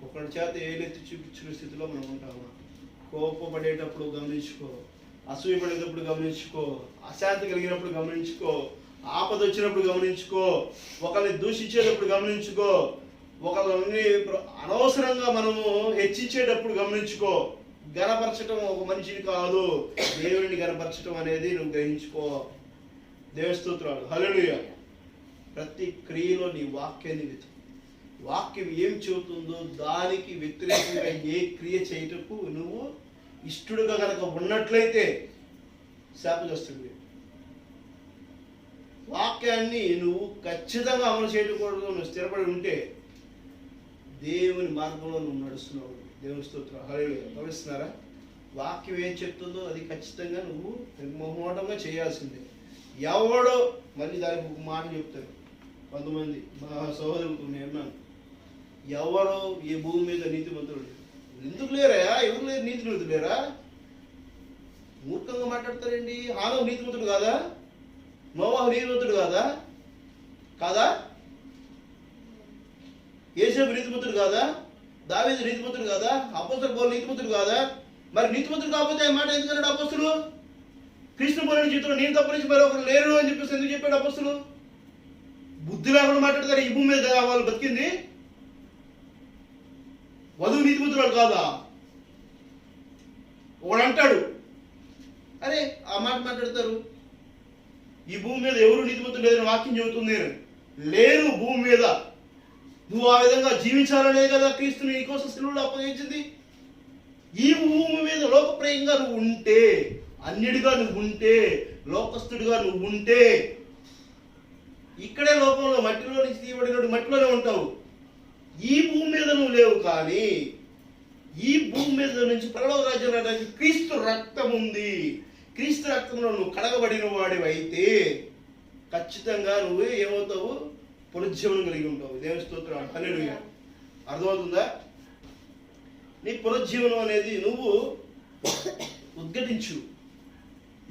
ఒకటి చేత ఏలెత్తి చూపించుకునే స్థితిలో మనం ఉంటామా? కోపపడేటప్పుడు గమనించుకో, అసూయపడేటప్పుడు గమనించుకో, అశాంతి కలిగినప్పుడు గమనించుకో, ఆపద వచ్చినప్పుడు గమనించుకో, ఒకరిని దూషించేటప్పుడు గమనించుకో, ఒకరిని అనవసరంగా మనము హెచ్చించేటప్పుడు గమనించుకో. గణపరచడం ఒక మనిషిని కాదు, దేవుడిని గణపరచడం అనేది నువ్వు గ్రహించుకో. దేవుని స్తోత్రాలు, హల్లెలూయా. ప్రతి క్రియలో నీ వాక్యాన్ని వెతుకు. వాక్యం ఏం చెబుతుందో దానికి వ్యతిరేకంగా ఏ క్రియ చేయటకు నువ్వు ఇష్టడుగా కనుక ఉన్నట్లయితే శాపగ్రస్తుడివి. వాక్యాన్ని నువ్వు ఖచ్చితంగా అమలు చేయడం కూడా నువ్వు స్థిరపడి ఉంటే దేవుని మార్గంలో నువ్వు నడుస్తున్నావు. దేవుని స్తోత్రం, హల్లెలూయా. గమనిస్తున్నారా? వాక్యం ఏం చెప్తుందో అది ఖచ్చితంగా నువ్వు నిర్మోహమాటంగా చేయాల్సిందే. ఎవడో మళ్ళీ దానికి ఒక మాట చెప్తారు కొంతమంది, మా సహోదరులకు నేను అన్నాను, ఎవరో ఈ భూమి మీద నీతిమంతుడు ఎందుకు లేరా? ఎవరు లేరు? నీతిమంతుడు లేరా? మూర్ఖంగా మాట్లాడతారండి. హానోహు నీతిమంతుడు కాదా? నోవాహు నీతిమంతుడు కాదా? కాదా? యేసేపు నీతిమంతుడు కాదా? దావీదు నీతిమంతుడు కాదా? అపోస్తలుడు పౌలు నీతిమంతుడు కాదా? మరి నీతిమంతుడు కాకపోతే ఆ మాట ఎందుకన్నాడు అపోస్తలుడు? కృష్ణ పౌరుని జీవితంలో నేను తప్ప నుంచి మరొకరు లేరు అని చెప్పేసి ఎందుకు చెప్పాడు అపోస్తలుడు? బుద్ధి లేకుండా మాట్లాడతారు. ఈ భూమి మీద వాళ్ళు బతికింది. వధువు నీతిమంతురాలు కాదా? ఒకడు అంటాడు, అరే ఆ మాట మాట్లాడతారు, ఈ భూమి మీద ఎవరు నీతిమంతులు లేదని వాక్యం చెబుతుంది. లేరు భూమి మీద. నువ్వు ఆ విధంగా జీవించాలనే కదా క్రీస్తుని నీకోసం శిలువలో అప్పగించింది. ఈ భూమి మీద లోకప్రియంగా నువ్వు ఉంటే, అన్యుడిగా నువ్వు ఉంటే, లోకస్తుడిగా నువ్వు ఉంటే, ఇక్కడే లోకంలో మట్టిలో నుంచి తీయబడినట్టు మట్టిలోనే ఉంటావు. ఈ భూమి మీద నువ్వు లేవు. కానీ ఈ భూమి మీద నుంచి పరలోక రాజ్యం రావడానికి క్రీస్తు రక్తం ఉంది. క్రీస్తు రక్తంలో నువ్వు కడగబడిన వాడివి అయితే ఖచ్చితంగా నువ్వు ఏమవుతావు? పునరుజ్జీవనం కలిగి ఉంటావు. దేవుని స్తోత్రం, హల్లెలూయా. అర్థమవుతుందా? నీ పునరుజ్జీవనం అనేది నువ్వు ఉద్ఘటించు.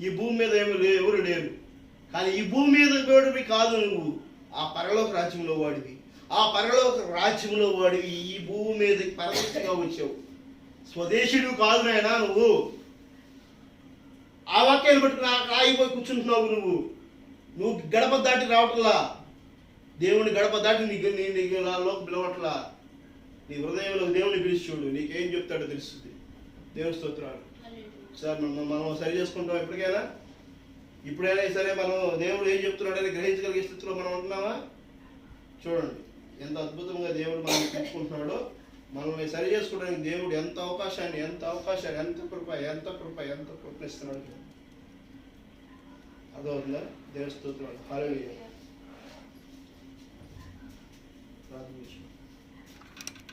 ఈ భూమి మీద ఎవరు లేరు, కానీ ఈ భూమి మీద వాడివి కాదు, నువ్వు ఆ పరలోక రాజ్యంలో వాడివి. ఆ పరలోక రాజ్యంలో వాడివి ఈ భూమి మీద పరదేశంగా వచ్చావు. స్వదేశీయుడు కాదు నాయనా నువ్వు. ఆ వాక్యాన్ని బట్టి ఆగిపోయి కూర్చుంటున్నావు. నువ్వు గడప దాటి రావట్లా. దేవుని గడప దాటి నీకు లోకి పిలవట్లా. నీ హృదయంలో దేవుని పిలిచి చూడు, నీకేం చెప్తాడో తెలుస్తుంది. దేవుని స్తోత్రాలు. సార్ మనం సరి చేసుకుంటాం. ఎప్పటికైనా ఇప్పుడైనా సరే మనం దేవుడు ఏం చెప్తున్నాడని గ్రహించగలిగే స్థితిలో మనం ఉంటున్నామా? చూడండి ఎంత అద్భుతంగా దేవుడు మనల్ని పెంచుకుంటున్నాడో. మనల్ని సరి చేసుకోవడానికి దేవుడు ఎంత అవకాశాన్ని ఎంత కృప ఇస్తున్నాడు. అర్థమవుతుందా? దేవుని స్తోత్రాలు, హల్లెలూయా.